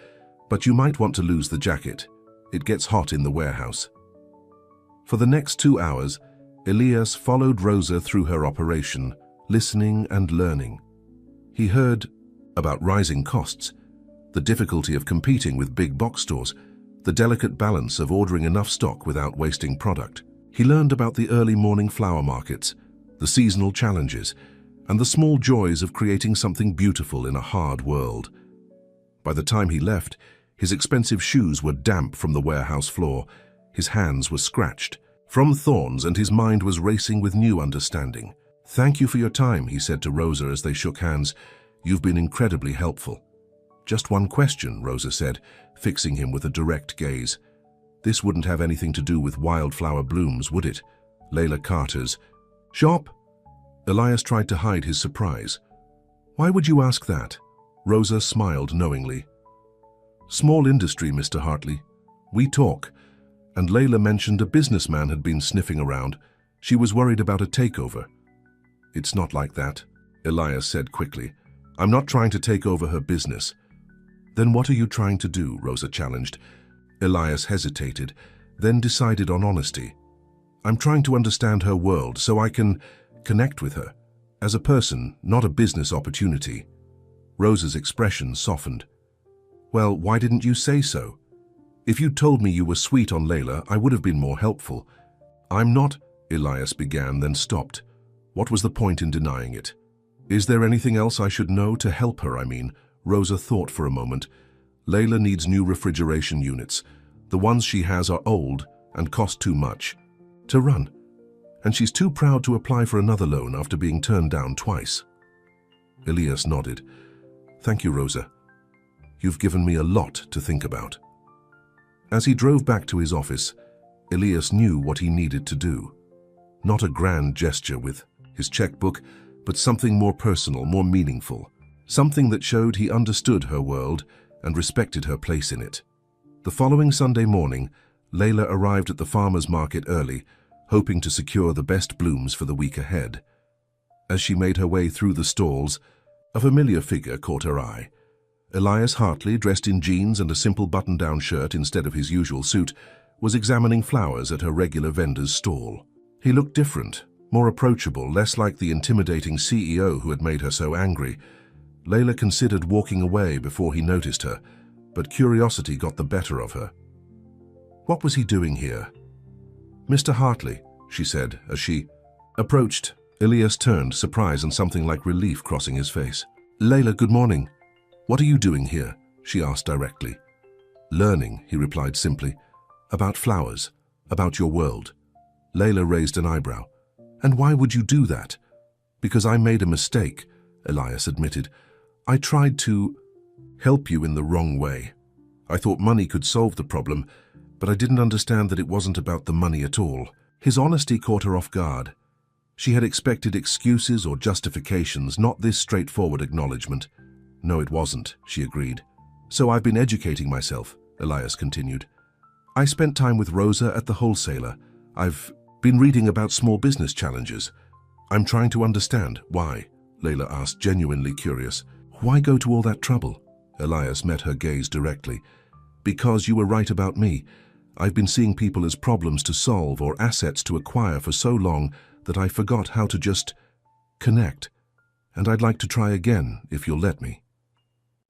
Speaker 1: but you might want to lose the jacket. It gets hot in the warehouse. For the next 2 hours, Elias followed Rosa through her operation, listening and learning. He heard about rising costs, the difficulty of competing with big box stores, the delicate balance of ordering enough stock without wasting product. He learned about the early morning flower markets, the seasonal challenges, and the small joys of creating something beautiful in a hard world. By the time he left, his expensive shoes were damp from the warehouse floor, his hands were scratched from thorns, and his mind was racing with new understanding. Thank you for your time, he said to Rosa as they shook hands. You've been incredibly helpful. Just one question, Rosa said, fixing him with a direct gaze. This wouldn't have anything to do with wildflower blooms, would it? Layla Carter's shop? Elias tried to hide his surprise. Why would you ask that? Rosa smiled knowingly. Small industry, Mr. Hartley. We talk. And Layla mentioned a businessman had been sniffing around. She was worried about a takeover. It's not like that, Elias said quickly. I'm not trying to take over her business. Then what are you trying to do? Rosa challenged. Elias hesitated, then decided on honesty. I'm trying to understand her world so I can connect with her. As a person, not a business opportunity. Rosa's expression softened. Well, why didn't you say so? If you'd told me you were sweet on Layla, I would have been more helpful. I'm not, Elias began, then stopped. What was the point in denying it? Is there anything else I should know to help her, I mean? Rosa thought for a moment. Layla needs new refrigeration units. The ones she has are old and cost too much. To run. And she's too proud to apply for another loan after being turned down twice. Elias nodded. Thank you, Rosa. You've given me a lot to think about. As he drove back to his office, Elias knew what he needed to do. Not a grand gesture with his checkbook, but something more personal, more meaningful. Something that showed he understood her world and respected her place in it. The following Sunday morning, Layla arrived at the farmer's market early, hoping to secure the best blooms for the week ahead. As she made her way through the stalls, a familiar figure caught her eye. Elias Hartley, dressed in jeans and a simple button-down shirt instead of his usual suit, was examining flowers at her regular vendor's stall. He looked different, more approachable, less like the intimidating CEO who had made her so angry. Layla considered walking away before he noticed her, but curiosity got the better of her. What was he doing here? Mr. Hartley, she said as she approached. Elias turned, surprise and something like relief crossing his face. Layla, good morning. What are you doing here? She asked directly. Learning, he replied simply. About flowers, about your world. Layla raised an eyebrow. And why would you do that? Because I made a mistake, Elias admitted. I tried to help you in the wrong way. I thought money could solve the problem, but I didn't understand that it wasn't about the money at all. His honesty caught her off guard. She had expected excuses or justifications, not this straightforward acknowledgement. No, it wasn't, she agreed. So I've been educating myself, Elias continued. I spent time with Rosa at the wholesaler. I've been reading about small business challenges. I'm trying to understand why, Layla asked, genuinely curious. Why go to all that trouble? Elias met her gaze directly. Because you were right about me. I've been seeing people as problems to solve or assets to acquire for so long that I forgot how to just connect. And I'd like to try again, if you'll let me.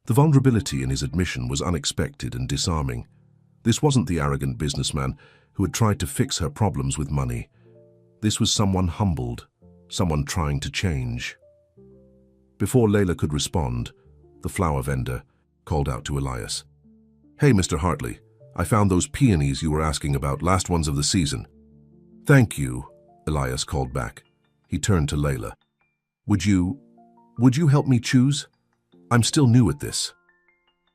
Speaker 1: The vulnerability in his admission was unexpected and disarming. This wasn't the arrogant businessman who had tried to fix her problems with money. This was someone humbled, someone trying to change. Before Layla could respond, the flower vendor called out to Elias. Hey, Mr. Hartley, I found those peonies you were asking about, last ones of the season. Thank you, Elias called back. He turned to Layla. Would you help me choose? I'm still new at this.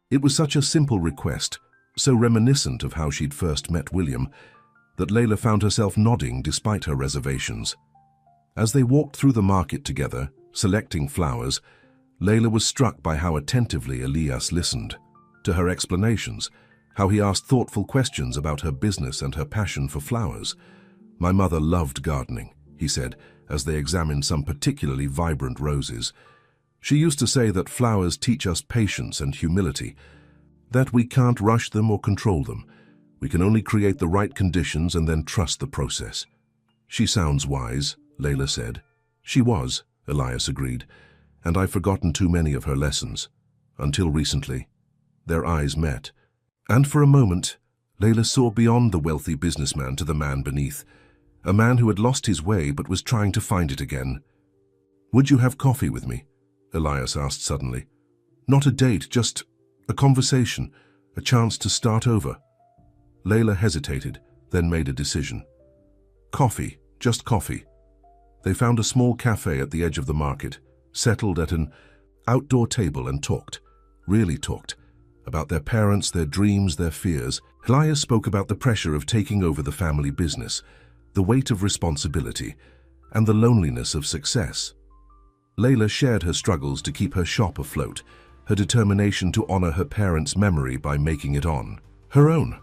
Speaker 1: It was such a simple request, so reminiscent of how she'd first met William, that Layla found herself nodding despite her reservations. As they walked through the market together, selecting flowers, Layla was struck by how attentively Elias listened to her explanations, how he asked thoughtful questions about her business and her passion for flowers. My mother loved gardening, he said, as they examined some particularly vibrant roses. She used to say that flowers teach us patience and humility, that we can't rush them or control them. We can only create the right conditions and then trust the process. She sounds wise, Layla said. She was, Elias agreed, and I've forgotten too many of her lessons. Until recently. Their eyes met. And for a moment, Layla saw beyond the wealthy businessman to the man beneath, a man who had lost his way but was trying to find it again. Would you have coffee with me? Elias asked suddenly. Not a date, just a conversation, a chance to start over. Layla hesitated, then made a decision. Coffee, just coffee. They found a small cafe at the edge of the market, settled at an outdoor table and talked, really talked, about their parents, their dreams, their fears. Elias spoke about the pressure of taking over the family business, the weight of responsibility, and the loneliness of success. Layla shared her struggles to keep her shop afloat, her determination to honor her parents' memory by making it her own.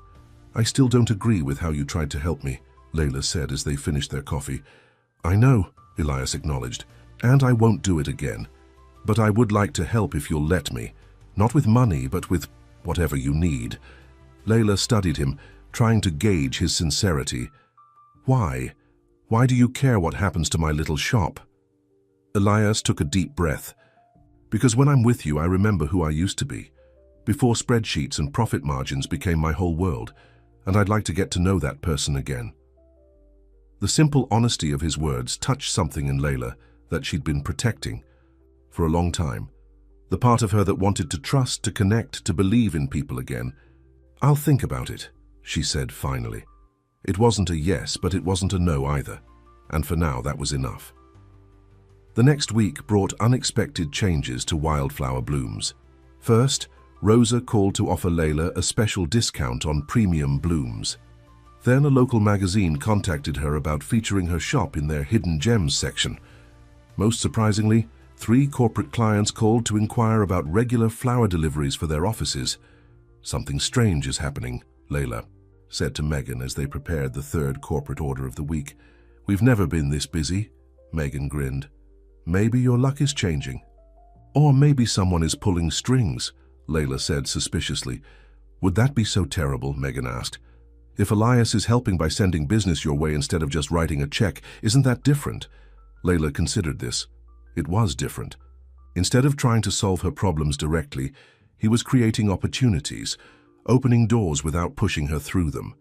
Speaker 1: I still don't agree with how you tried to help me, Layla said as they finished their coffee. I know, Elias acknowledged, and I won't do it again. But I would like to help if you'll let me. Not with money, but with whatever you need. Layla studied him, trying to gauge his sincerity. Why? Why do you care what happens to my little shop? Elias took a deep breath. Because when I'm with you, I remember who I used to be, before spreadsheets and profit margins became my whole world, and I'd like to get to know that person again. The simple honesty of his words touched something in Layla that she'd been protecting for a long time. The part of her that wanted to trust, to connect, to believe in people again. I'll think about it, she said finally. It wasn't a yes, but it wasn't a no either. And for now, that was enough. The next week brought unexpected changes to Wildflower Blooms. First, Rosa called to offer Layla a special discount on premium blooms. Then a local magazine contacted her about featuring her shop in their Hidden Gems section. Most surprisingly, 3 corporate clients called to inquire about regular flower deliveries for their offices. "Something strange is happening," Layla said to Megan as they prepared the 3rd corporate order of the week. "We've never been this busy," Megan grinned. "Maybe your luck is changing." "Or maybe someone is pulling strings," Layla said suspiciously. "Would that be so terrible?" Megan asked. "If Elias is helping by sending business your way instead of just writing a check, isn't that different?" Layla considered this. It was different. Instead of trying to solve her problems directly, he was creating opportunities, opening doors without pushing her through them.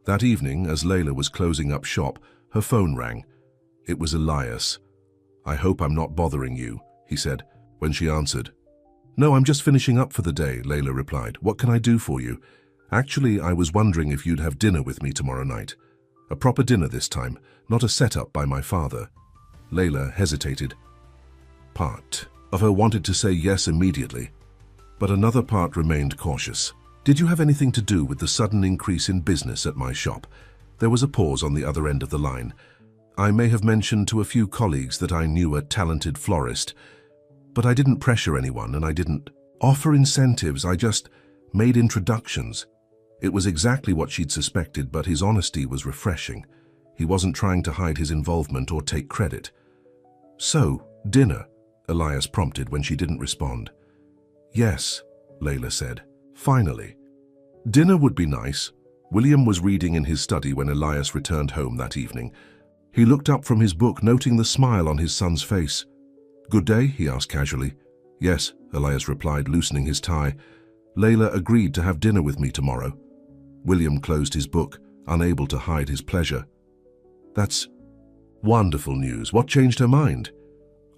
Speaker 1: That evening, as Layla was closing up shop, her phone rang. It was Elias. "I hope I'm not bothering you," he said, when she answered. "No, I'm just finishing up for the day," Layla replied. "What can I do for you?" "Actually, I was wondering if you'd have dinner with me tomorrow night. A proper dinner this time, not a setup by my father." Layla hesitated. Part of her wanted to say yes immediately, but another part remained cautious. "Did you have anything to do with the sudden increase in business at my shop?" There was a pause on the other end of the line. "I may have mentioned to a few colleagues that I knew a talented florist, but I didn't pressure anyone and I didn't offer incentives, I just made introductions." It was exactly what she'd suspected, but his honesty was refreshing. He wasn't trying to hide his involvement or take credit. "So, dinner?" Elias prompted when she didn't respond. "Yes," Layla said. "Finally." Dinner would be nice. William was reading in his study when Elias returned home that evening. He looked up from his book, noting the smile on his son's face. "Good day?" he asked casually. "Yes," Elias replied, loosening his tie. "Layla agreed to have dinner with me tomorrow." William closed his book, unable to hide his pleasure. "That's wonderful news. What changed her mind?"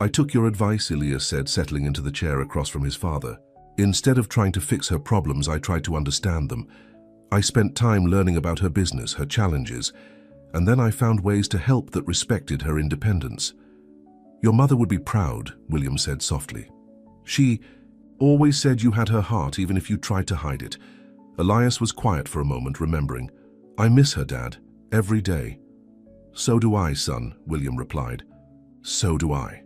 Speaker 1: "I took your advice," Elias said, settling into the chair across from his father. "Instead of trying to fix her problems, I tried to understand them. I spent time learning about her business, her challenges, and then I found ways to help that respected her independence." "Your mother would be proud," William said softly. "She always said you had her heart even if you tried to hide it." Elias was quiet for a moment, remembering. "I miss her, Dad, every day." "So do I, son," William replied. "So do I."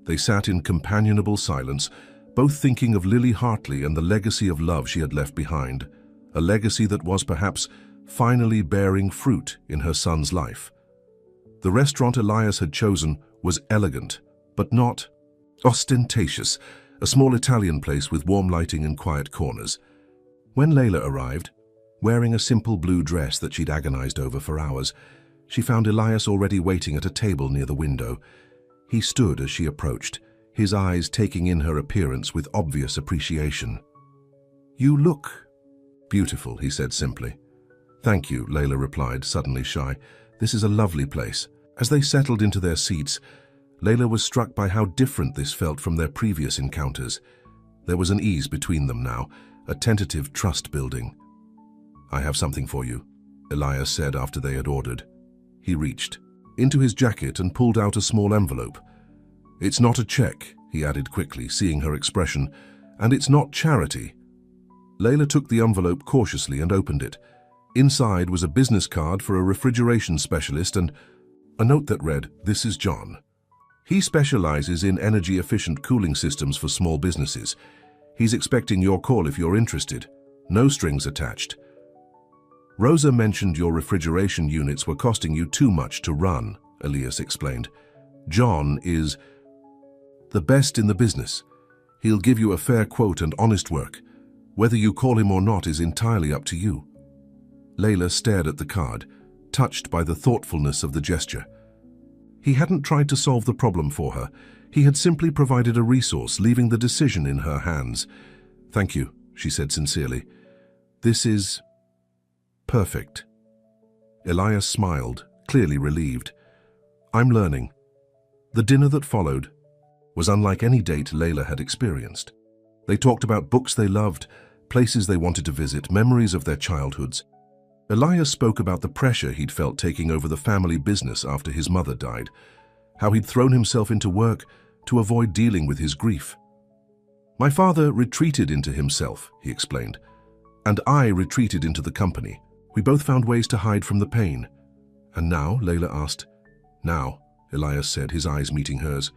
Speaker 1: They sat in companionable silence, both thinking of Lily Hartley and the legacy of love she had left behind, a legacy that was perhaps finally bearing fruit in her son's life. The restaurant Elias had chosen was elegant, but not ostentatious, a small Italian place with warm lighting and quiet corners. When Layla arrived, wearing a simple blue dress that she'd agonized over for hours, she found Elias already waiting at a table near the window. He stood as she approached, his eyes taking in her appearance with obvious appreciation. "You look beautiful," he said simply. "Thank you," Layla replied, suddenly shy. "This is a lovely place." As they settled into their seats, Layla was struck by how different this felt from their previous encounters. There was an ease between them now, a tentative trust building. "I have something for you," Elias said after they had ordered. He reached into his jacket and pulled out a small envelope. "It's not a check," he added quickly, seeing her expression, "and it's not charity." Layla took the envelope cautiously and opened it. Inside was a business card for a refrigeration specialist and a note that read, "This is John. He specializes in energy-efficient cooling systems for small businesses. He's expecting your call if you're interested. No strings attached. Rosa mentioned your refrigeration units were costing you too much to run," Elias explained. "John is the best in the business. He'll give you a fair quote and honest work. Whether you call him or not is entirely up to you." Layla stared at the card, touched by the thoughtfulness of the gesture. He hadn't tried to solve the problem for her. He had simply provided a resource, leaving the decision in her hands. "Thank you," she said sincerely. "This is perfect." Elias smiled, clearly relieved. "I'm learning." The dinner that followed was unlike any date Layla had experienced. They talked about books they loved, places they wanted to visit, memories of their childhoods. Elias spoke about the pressure he'd felt taking over the family business after his mother died, how he'd thrown himself into work to avoid dealing with his grief. "My father retreated into himself," he explained, "and I retreated into the company. We both found ways to hide from the pain." "And now?" Layla asked. "Now," Elias said, his eyes meeting hers,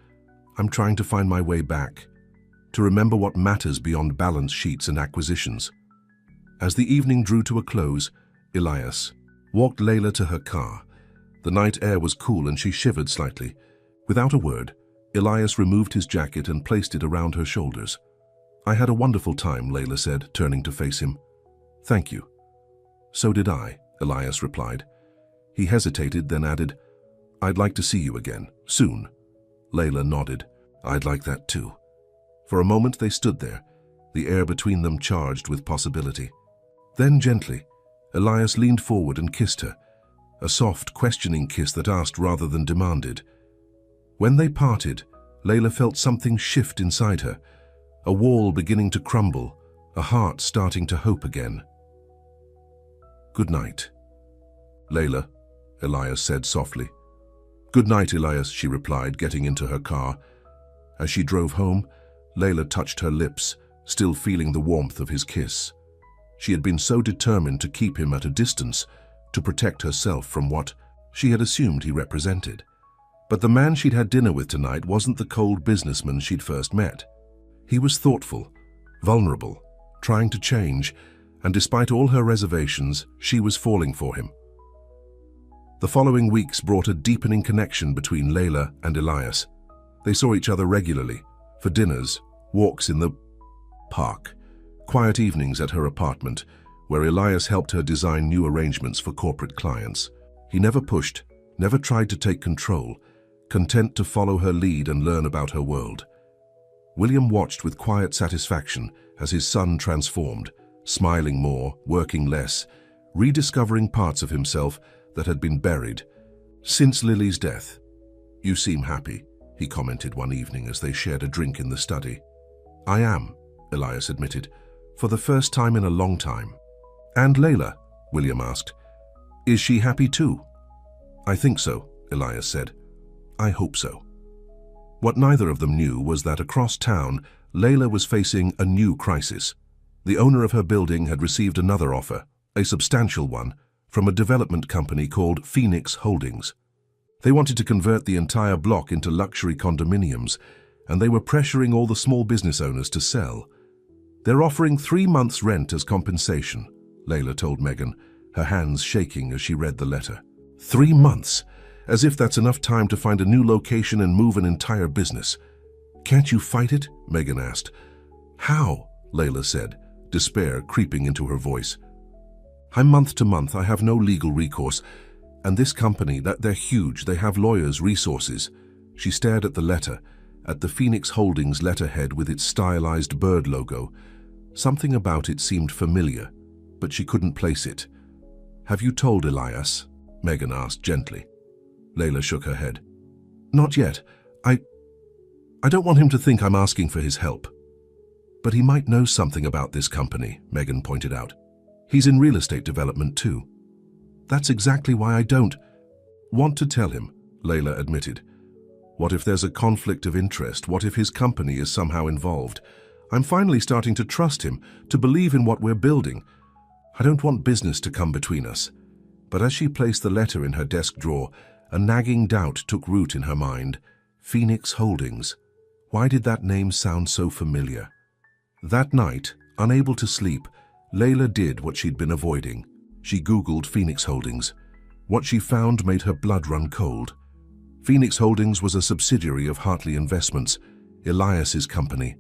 Speaker 1: "I'm trying to find my way back, to remember what matters beyond balance sheets and acquisitions." As the evening drew to a close, Elias walked Layla to her car. The night air was cool and she shivered slightly. Without a word, Elias removed his jacket and placed it around her shoulders. "I had a wonderful time," Layla said, turning to face him. "Thank you." "So did I," Elias replied. He hesitated, then added, "I'd like to see you again, soon." Layla nodded. "I'd like that too." For a moment they stood there, the air between them charged with possibility. Then gently, Elias leaned forward and kissed her, a soft, questioning kiss that asked rather than demanded. When they parted, Layla felt something shift inside her, a wall beginning to crumble, a heart starting to hope again. "Good night, Layla," Elias said softly. "Good night, Elias," she replied, getting into her car. As she drove home, Layla touched her lips, still feeling the warmth of his kiss. She had been so determined to keep him at a distance, to protect herself from what she had assumed he represented. But the man she'd had dinner with tonight wasn't the cold businessman she'd first met. He was thoughtful, vulnerable, trying to change, and despite all her reservations, she was falling for him. The following weeks brought a deepening connection between Layla and Elias. They saw each other regularly, for dinners, walks in the park, quiet evenings at her apartment, where Elias helped her design new arrangements for corporate clients. He never pushed, never tried to take control, content to follow her lead and learn about her world. William watched with quiet satisfaction as his son transformed, smiling more, working less, rediscovering parts of himself that had been buried since Lily's death. "You seem happy," he commented one evening as they shared a drink in the study. "I am," Elias admitted, "for the first time in a long time." "And Layla?" William asked. "Is she happy too?" "I think so," Elias said. "I hope so." What neither of them knew was that across town, Layla was facing a new crisis. The owner of her building had received another offer, a substantial one, from a development company called Phoenix Holdings. They wanted to convert the entire block into luxury condominiums, and they were pressuring all the small business owners to sell. "They're offering 3 months' rent as compensation," Layla told Megan, her hands shaking as she read the letter. 3 months! As if that's enough time to find a new location and move an entire business. "Can't you fight it?" Megan asked. "How?" Layla said, despair creeping into her voice. "I'm month to month. I have no legal recourse. And this company, they're huge. They have lawyers, resources." She stared at the letter, at the Phoenix Holdings letterhead with its stylized bird logo. Something about it seemed familiar, but she couldn't place it. "Have you told Elias?" Megan asked gently. Layla shook her head. "Not yet. I don't want him to think I'm asking for his help." "But he might know something about this company," Megan pointed out. "He's in real estate development too." "That's exactly why I don't want to tell him," Layla admitted. "What if there's a conflict of interest? What if his company is somehow involved? I'm finally starting to trust him, to believe in what we're building. I don't want business to come between us." But as she placed the letter in her desk drawer, a nagging doubt took root in her mind. Phoenix Holdings. Why did that name sound so familiar? That night, unable to sleep, Layla did what she'd been avoiding. She Googled Phoenix Holdings. What she found made her blood run cold. Phoenix Holdings was a subsidiary of Hartley Investments, Elias's company.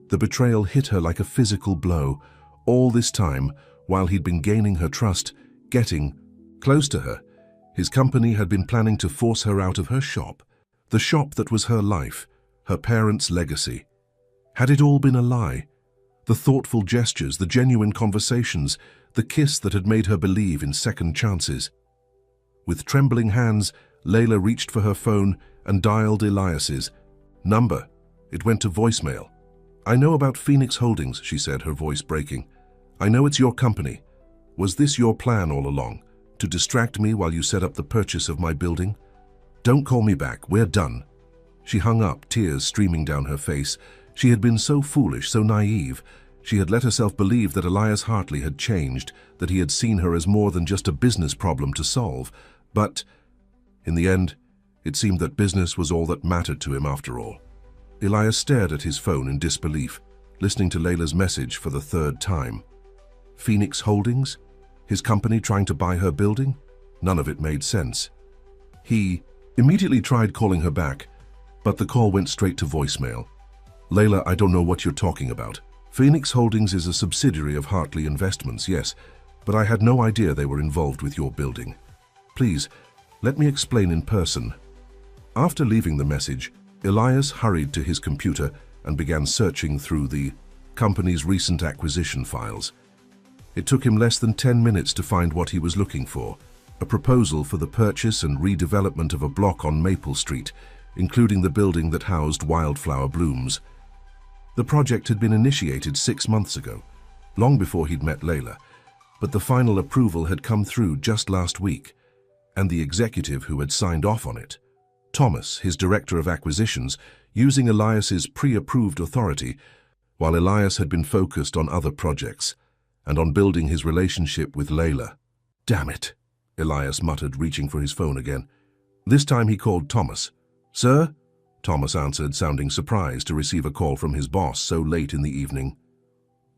Speaker 1: The betrayal hit her like a physical blow. All this time, while he'd been gaining her trust, getting close to her, his company had been planning to force her out of her shop, the shop that was her life, her parents' legacy. Had it all been a lie? The thoughtful gestures, the genuine conversations, the kiss that had made her believe in second chances. With trembling hands, Layla reached for her phone and dialed Elias's number. It went to voicemail. "I know about Phoenix Holdings," she said, her voice breaking. "I know it's your company. Was this your plan all along? To distract me while you set up the purchase of my building? Don't call me back, we're done. She hung up, tears streaming down her face. She had been so foolish, so naive. She had let herself believe that Elias Hartley had changed, that he had seen her as more than just a business problem to solve. But, in the end, it seemed that business was all that mattered to him after all. Elias stared at his phone in disbelief, listening to Layla's message for the third time. Phoenix Holdings? His company trying to buy her building? None of it made sense. He immediately tried calling her back, but the call went straight to voicemail. Layla, I don't know what you're talking about. Phoenix Holdings is a subsidiary of Hartley Investments, yes, but I had no idea they were involved with your building. Please, let me explain in person. After leaving the message, Elias hurried to his computer and began searching through the company's recent acquisition files. It took him less than 10 minutes to find what he was looking for, a proposal for the purchase and redevelopment of a block on Maple Street, including the building that housed Wildflower Blooms. The project had been initiated 6 months ago, long before he'd met Layla, but the final approval had come through just last week, and the executive who had signed off on it, Thomas, his director of acquisitions, using Elias's pre-approved authority, while Elias had been focused on other projects and on building his relationship with Layla. Damn it, Elias muttered, reaching for his phone again. This time he called Thomas. Sir? Thomas answered, sounding surprised to receive a call from his boss so late in the evening.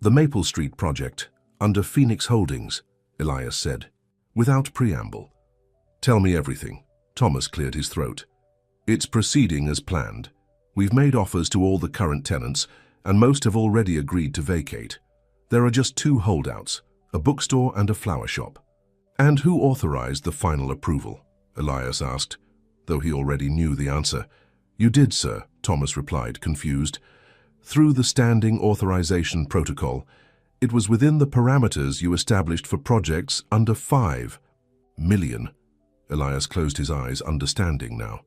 Speaker 1: The Maple Street project, under Phoenix Holdings, Elias said, without preamble. Tell me everything. Thomas cleared his throat. It's proceeding as planned. We've made offers to all the current tenants, and most have already agreed to vacate. There are just 2 holdouts, a bookstore and a flower shop. And who authorized the final approval? Elias asked, though he already knew the answer. You did, sir, Thomas replied, confused. Through the standing authorization protocol, it was within the parameters you established for projects under 5 million. Elias closed his eyes, understanding now.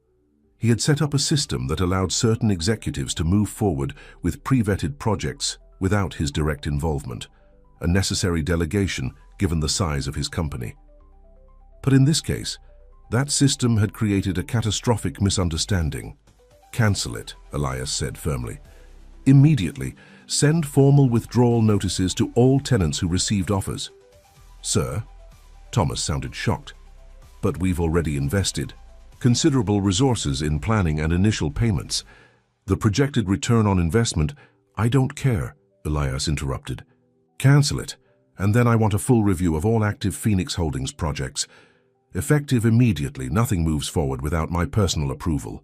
Speaker 1: He had set up a system that allowed certain executives to move forward with pre-vetted projects without his direct involvement, a necessary delegation given the size of his company. But in this case, that system had created a catastrophic misunderstanding. Cancel it, Elias said firmly. Immediately, send formal withdrawal notices to all tenants who received offers. Sir? Thomas sounded shocked. But we've already invested considerable resources in planning and initial payments. The projected return on investment, I don't care, Elias interrupted. Cancel it, and then I want a full review of all active Phoenix Holdings projects. Effective immediately, nothing moves forward without my personal approval.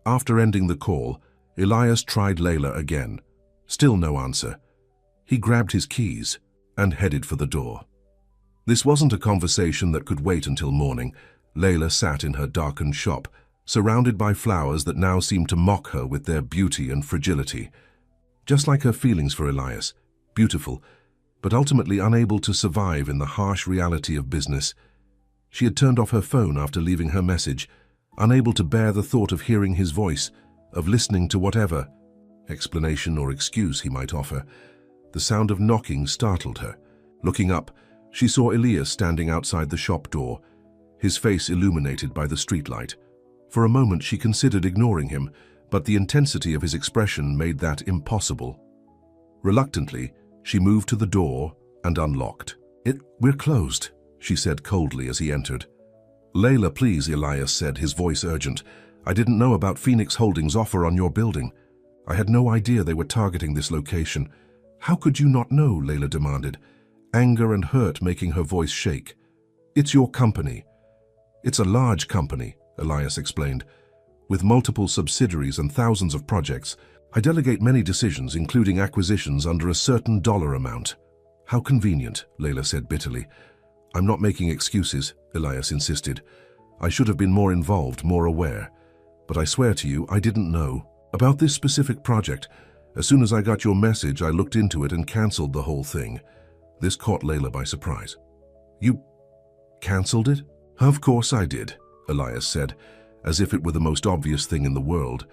Speaker 1: After ending the call, Elias tried Layla again. Still no answer. He grabbed his keys and headed for the door. This wasn't a conversation that could wait until morning. Layla sat in her darkened shop, surrounded by flowers that now seemed to mock her with their beauty and fragility. Just like her feelings for Elias, beautiful, but ultimately unable to survive in the harsh reality of business. She had turned off her phone after leaving her message, unable to bear the thought of hearing his voice, of listening to whatever explanation or excuse he might offer. The sound of knocking startled her. Looking up, she saw Elias standing outside the shop door, his face illuminated by the streetlight. For a moment she considered ignoring him, but the intensity of his expression made that impossible. Reluctantly, she moved to the door and unlocked. We're closed, she said coldly as he entered. Layla, please, Elias said, his voice urgent. I didn't know about Phoenix Holdings' offer on your building. I had no idea they were targeting this location. How could you not know? Layla demanded, anger and hurt making her voice shake. It's your company. It's a large company, Elias explained. With multiple subsidiaries and thousands of projects, I delegate many decisions, including acquisitions under a certain dollar amount. How convenient, Layla said bitterly. I'm not making excuses, Elias insisted. I should have been more involved, more aware. But I swear to you, I didn't know. About this specific project, as soon as I got your message, I looked into it and cancelled the whole thing. This caught Layla by surprise. You cancelled it? Of course I did, Elias said, as if it were the most obvious thing in the world.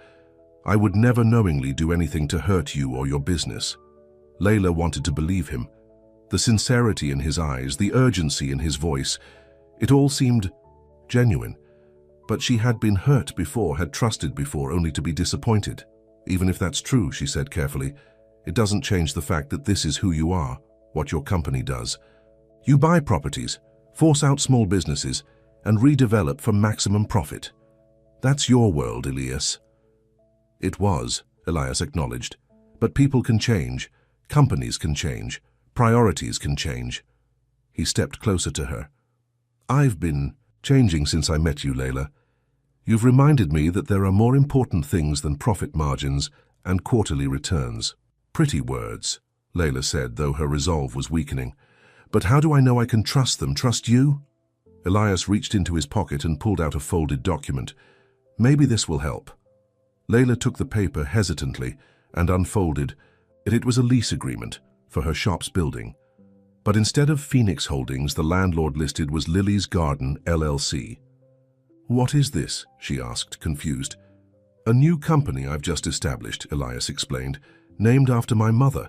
Speaker 1: I would never knowingly do anything to hurt you or your business. Layla wanted to believe him. The sincerity in his eyes, the urgency in his voice, it all seemed genuine. But she had been hurt before, had trusted before, only to be disappointed. Even if that's true, she said carefully, it doesn't change the fact that this is who you are, what your company does. You buy properties, force out small businesses, and redevelop for maximum profit. That's your world, Elias. It was, Elias acknowledged. But people can change, companies can change, priorities can change. He stepped closer to her. I've been changing since I met you, Layla. You've reminded me that there are more important things than profit margins and quarterly returns. Pretty words, Layla said, though her resolve was weakening. But how do I know I can trust them, trust you? Elias reached into his pocket and pulled out a folded document. Maybe this will help. Layla took the paper hesitantly and unfolded. It was a lease agreement for her shop's building. But instead of Phoenix Holdings, the landlord listed was Lily's Garden, LLC. What is this? She asked, confused. A new company I've just established, Elias explained, named after my mother.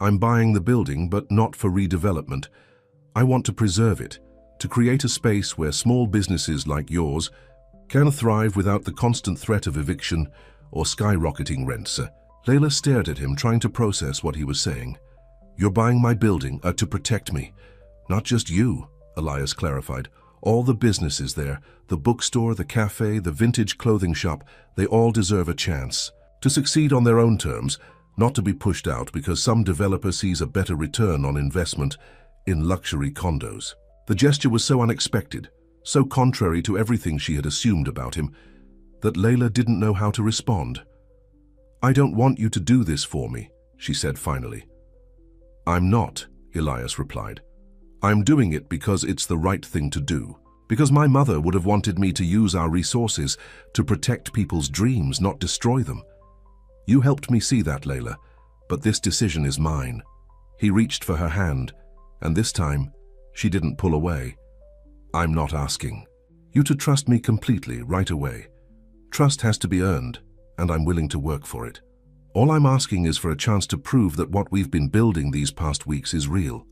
Speaker 1: I'm buying the building, but not for redevelopment. I want to preserve it, to create a space where small businesses like yours can thrive without the constant threat of eviction or skyrocketing rents. Layla stared at him, trying to process what he was saying. You're buying my building to protect me. Not just you, Elias clarified. All the businesses there, the bookstore, the cafe, the vintage clothing shop, they all deserve a chance to succeed on their own terms, not to be pushed out because some developer sees a better return on investment in luxury condos. The gesture was so unexpected, so contrary to everything she had assumed about him, that Layla didn't know how to respond. I don't want you to do this for me, she said finally. I'm not, Elias replied. I'm doing it because it's the right thing to do. Because my mother would have wanted me to use our resources to protect people's dreams, not destroy them. You helped me see that, Layla, but this decision is mine. He reached for her hand, and this time, she didn't pull away. I'm not asking you to trust me completely right away. Trust has to be earned, and I'm willing to work for it. All I'm asking is for a chance to prove that what we've been building these past weeks is real.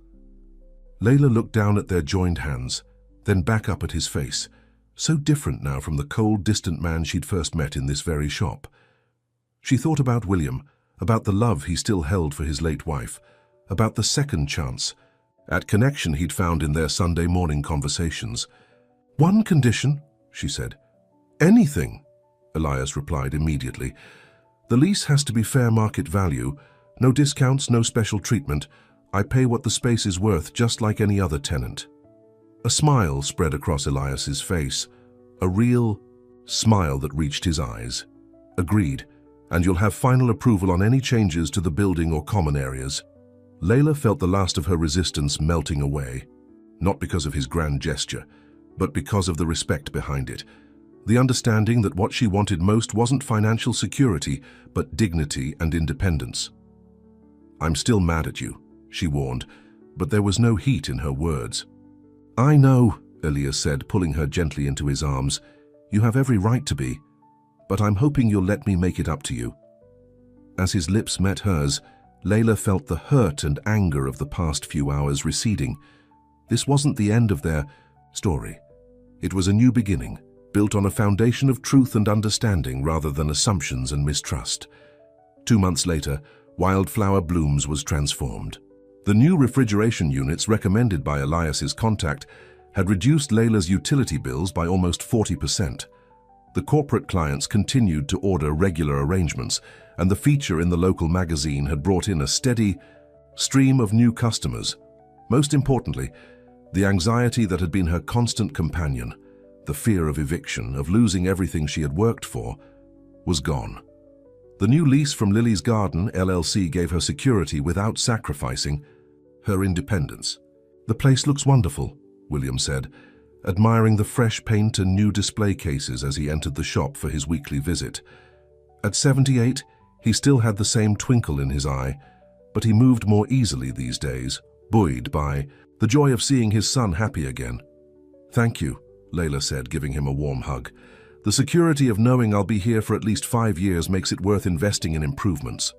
Speaker 1: Layla looked down at their joined hands, then back up at his face, so different now from the cold, distant man she'd first met in this very shop. She thought about William, about the love he still held for his late wife, about the second chance, at connection he'd found in their Sunday morning conversations. One condition, she said. Anything, Elias replied immediately. The lease has to be fair market value, no discounts, no special treatment. I pay what the space is worth, just like any other tenant. A smile spread across Elias's face, a real smile that reached his eyes. Agreed, and you'll have final approval on any changes to the building or common areas. Layla felt the last of her resistance melting away, not because of his grand gesture, but because of the respect behind it. The understanding that what she wanted most wasn't financial security, but dignity and independence. I'm still mad at you, she warned, but there was no heat in her words. I know, Elias said, pulling her gently into his arms. You have every right to be, but I'm hoping you'll let me make it up to you. As his lips met hers, Layla felt the hurt and anger of the past few hours receding. This wasn't the end of their story. It was a new beginning, built on a foundation of truth and understanding rather than assumptions and mistrust. 2 months later, Wildflower Blooms was transformed. The new refrigeration units recommended by Elias's contact had reduced Layla's utility bills by almost 40%. The corporate clients continued to order regular arrangements, and the feature in the local magazine had brought in a steady stream of new customers. Most importantly, the anxiety that had been her constant companion, the fear of eviction, of losing everything she had worked for, was gone. The new lease from Lily's Garden, LLC, gave her security without sacrificing her independence. The place looks wonderful, William said, admiring the fresh paint and new display cases as he entered the shop for his weekly visit. At 78, he still had the same twinkle in his eye, but he moved more easily these days, buoyed by the joy of seeing his son happy again. Thank you, Layla said, giving him a warm hug. The security of knowing I'll be here for at least 5 years makes it worth investing in improvements.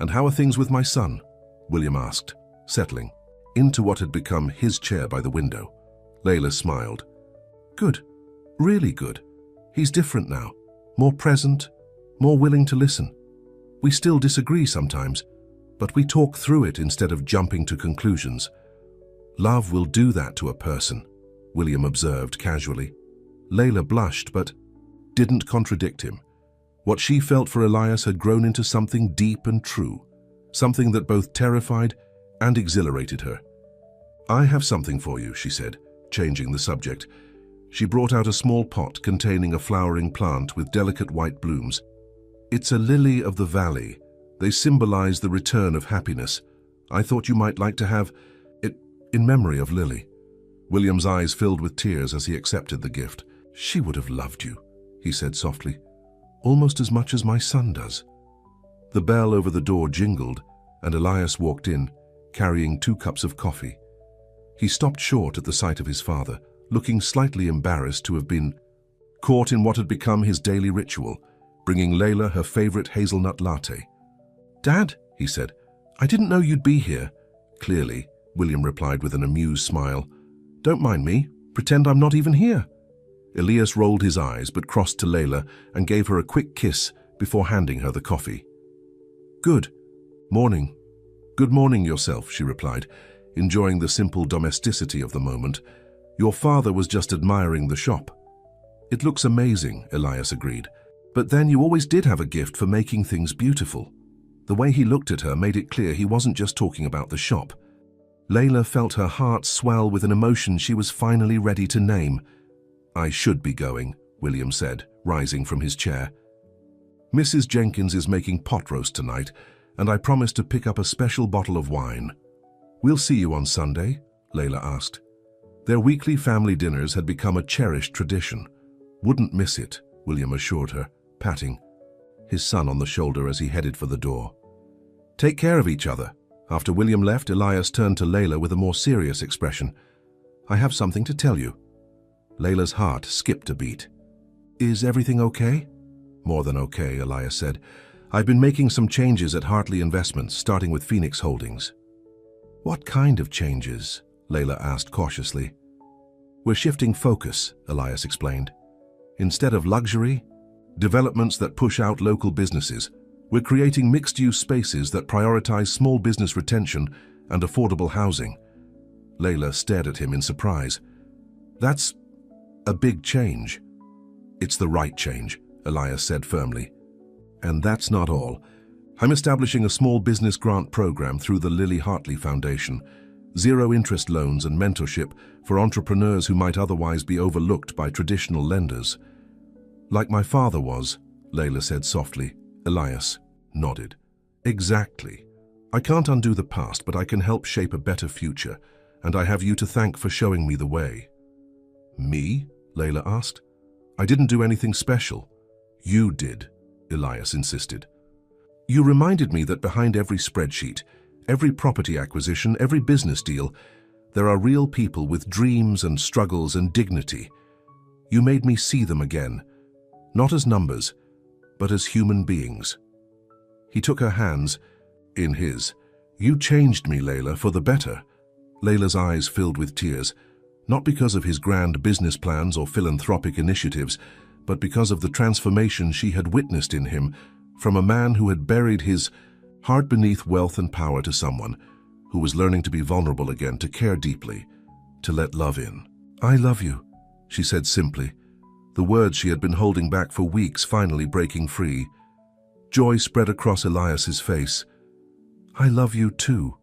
Speaker 1: And how are things with my son? William asked. settling into what had become his chair by the window. Layla smiled. Good, really good. He's different now, more present, more willing to listen. We still disagree sometimes, but we talk through it instead of jumping to conclusions. Love will do that to a person, William observed casually. Layla blushed, but didn't contradict him. What she felt for Elias had grown into something deep and true, something that both terrified and exhilarated her. I have something for you, she said, changing the subject. She brought out a small pot containing a flowering plant with delicate white blooms. It's a lily of the valley. They symbolize the return of happiness. I thought you might like to have it in memory of Lily. William's eyes filled with tears as he accepted the gift. She would have loved you, he said softly, almost as much as my son does. The bell over the door jingled, and Elias walked in, carrying 2 cups of coffee. He stopped short at the sight of his father, looking slightly embarrassed to have been caught in what had become his daily ritual, bringing Layla her favorite hazelnut latte. Dad, he said, I didn't know you'd be here. Clearly, William replied with an amused smile. Don't mind me, pretend I'm not even here. Elias rolled his eyes but crossed to Layla and gave her a quick kiss before handing her the coffee. Good morning. Good morning yourself, she replied, enjoying the simple domesticity of the moment. Your father was just admiring the shop. It looks amazing, Elias agreed. But then you always did have a gift for making things beautiful. The way he looked at her made it clear he wasn't just talking about the shop. Layla felt her heart swell with an emotion she was finally ready to name. I should be going, William said, rising from his chair. Mrs. Jenkins is making pot roast tonight, and I promised to pick up a special bottle of wine. We'll see you on Sunday, Layla asked. Their weekly family dinners had become a cherished tradition. Wouldn't miss it, William assured her, patting his son on the shoulder as he headed for the door. Take care of each other. After William left, Elias turned to Layla with a more serious expression. I have something to tell you. Layla's heart skipped a beat. Is everything okay? More than okay, Elias said. I've been making some changes at Hartley Investments, starting with Phoenix Holdings. What kind of changes? Layla asked cautiously. We're shifting focus, Elias explained. Instead of luxury, developments that push out local businesses, we're creating mixed-use spaces that prioritize small business retention and affordable housing. Layla stared at him in surprise. That's a big change. It's the right change, Elias said firmly. And that's not all. I'm establishing a small business grant program through the Lily Hartley Foundation, zero-interest loans and mentorship for entrepreneurs who might otherwise be overlooked by traditional lenders. Like my father was, Layla said softly. Elias nodded. Exactly. I can't undo the past, but I can help shape a better future, and I have you to thank for showing me the way. Me? Layla asked. I didn't do anything special. You did, Elias insisted. You reminded me that behind every spreadsheet, every property acquisition, every business deal, there are real people with dreams and struggles and dignity. You made me see them again, not as numbers, but as human beings. He took her hands in his. You changed me, Layla, for the better. Layla's eyes filled with tears, not because of his grand business plans or philanthropic initiatives, but because of the transformation she had witnessed in him from a man who had buried his heart beneath wealth and power to someone who was learning to be vulnerable again, to care deeply, to let love in. I love you, she said simply, the words she had been holding back for weeks finally breaking free. Joy spread across Elias's face. I love you too,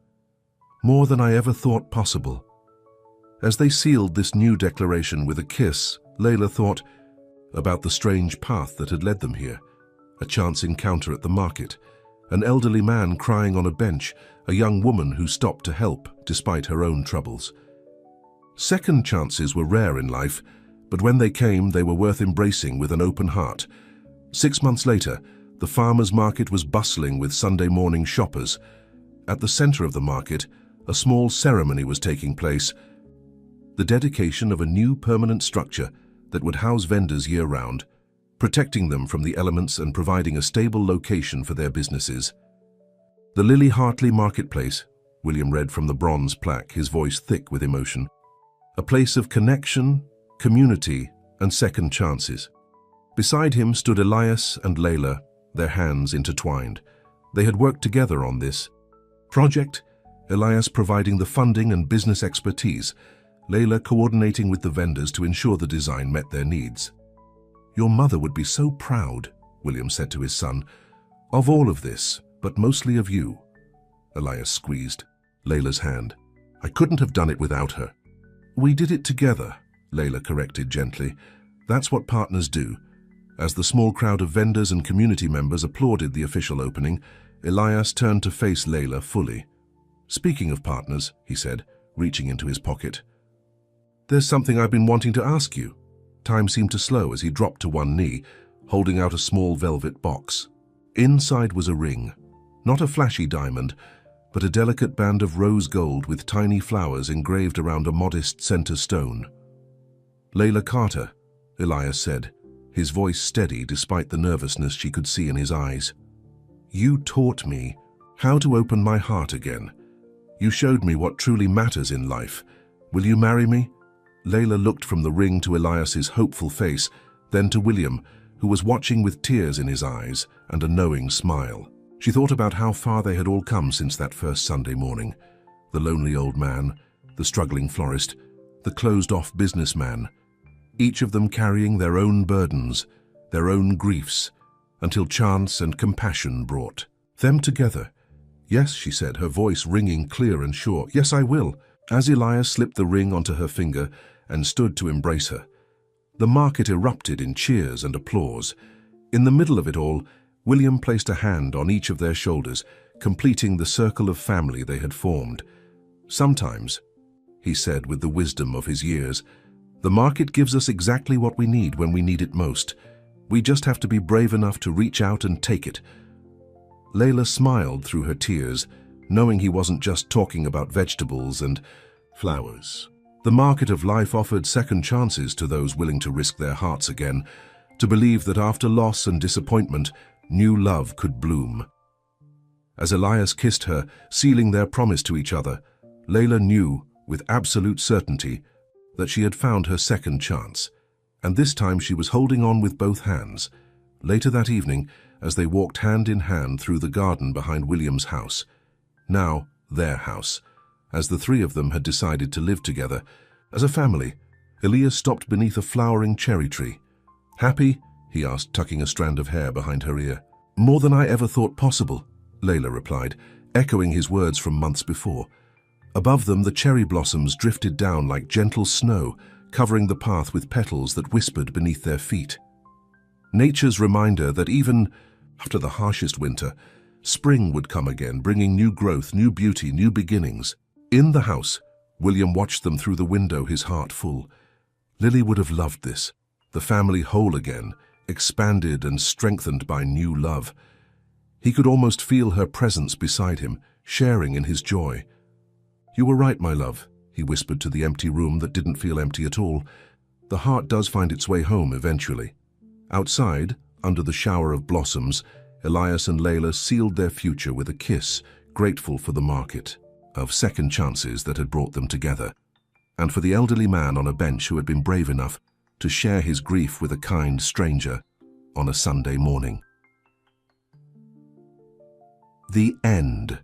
Speaker 1: more than I ever thought possible. As they sealed this new declaration with a kiss, Layla thought about the strange path that had led them here, a chance encounter at the market, an elderly man crying on a bench, a young woman who stopped to help despite her own troubles. Second chances were rare in life, but when they came, they were worth embracing with an open heart. 6 months later, the farmers' market was bustling with Sunday morning shoppers. At the center of the market, a small ceremony was taking place, the dedication of a new permanent structure that would house vendors year-round, protecting them from the elements and providing a stable location for their businesses. The Lily Hartley Marketplace William read from the bronze plaque, his voice thick with emotion. A place of connection, community, and second chances. Beside him stood Elias and Layla, their hands intertwined. They had worked together on this project, Elias providing the funding and business expertise, Layla coordinating with the vendors to ensure the design met their needs. "Your mother would be so proud," William said to his son, "of all of this, but mostly of you." Elias squeezed Layla's hand. "I couldn't have done it without her." "We did it together," Layla corrected gently. "That's what partners do." As the small crowd of vendors and community members applauded the official opening, Elias turned to face Layla fully. "Speaking of partners," he said, reaching into his pocket, "there's something I've been wanting to ask you." Time seemed to slow as he dropped to one knee, holding out a small velvet box. Inside was a ring, not a flashy diamond, but a delicate band of rose gold with tiny flowers engraved around a modest center stone. "Layla Carter," Elias said, his voice steady despite the nervousness she could see in his eyes. "You taught me how to open my heart again. You showed me what truly matters in life. Will you marry me?" Layla looked from the ring to Elias's hopeful face, then to William, who was watching with tears in his eyes and a knowing smile. She thought about how far they had all come since that first Sunday morning. The lonely old man, the struggling florist, the closed-off businessman, each of them carrying their own burdens, their own griefs, until chance and compassion brought them together. "Yes," she said, her voice ringing clear and sure. "Yes, I will." As Elias slipped the ring onto her finger and stood to embrace her, the market erupted in cheers and applause. In the middle of it all, William placed a hand on each of their shoulders, completing the circle of family they had formed. "Sometimes," he said with the wisdom of his years, "the market gives us exactly what we need when we need it most. We just have to be brave enough to reach out and take it." Layla smiled through her tears, knowing he wasn't just talking about vegetables and flowers. The market of life offered second chances to those willing to risk their hearts again, to believe that after loss and disappointment, new love could bloom. As Elias kissed her, sealing their promise to each other, Layla knew, with absolute certainty, that she had found her second chance, and this time she was holding on with both hands. Later that evening, as they walked hand in hand through the garden behind William's house, now their house, as the three of them had decided to live together, as a family, Elias stopped beneath a flowering cherry tree. "Happy?" he asked, tucking a strand of hair behind her ear. "More than I ever thought possible," Layla replied, echoing his words from months before. Above them, the cherry blossoms drifted down like gentle snow, covering the path with petals that whispered beneath their feet. Nature's reminder that even after the harshest winter, spring would come again, bringing new growth, new beauty, new beginnings. In the house, William watched them through the window, his heart full. Lily would have loved this, the family whole again, expanded and strengthened by new love. He could almost feel her presence beside him, sharing in his joy. "You were right, my love," he whispered to the empty room that didn't feel empty at all. "The heart does find its way home eventually." Outside, under the shower of blossoms, Elias and Layla sealed their future with a kiss, grateful for the market of second chances that had brought them together, and for the elderly man on a bench who had been brave enough to share his grief with a kind stranger on a Sunday morning. The end.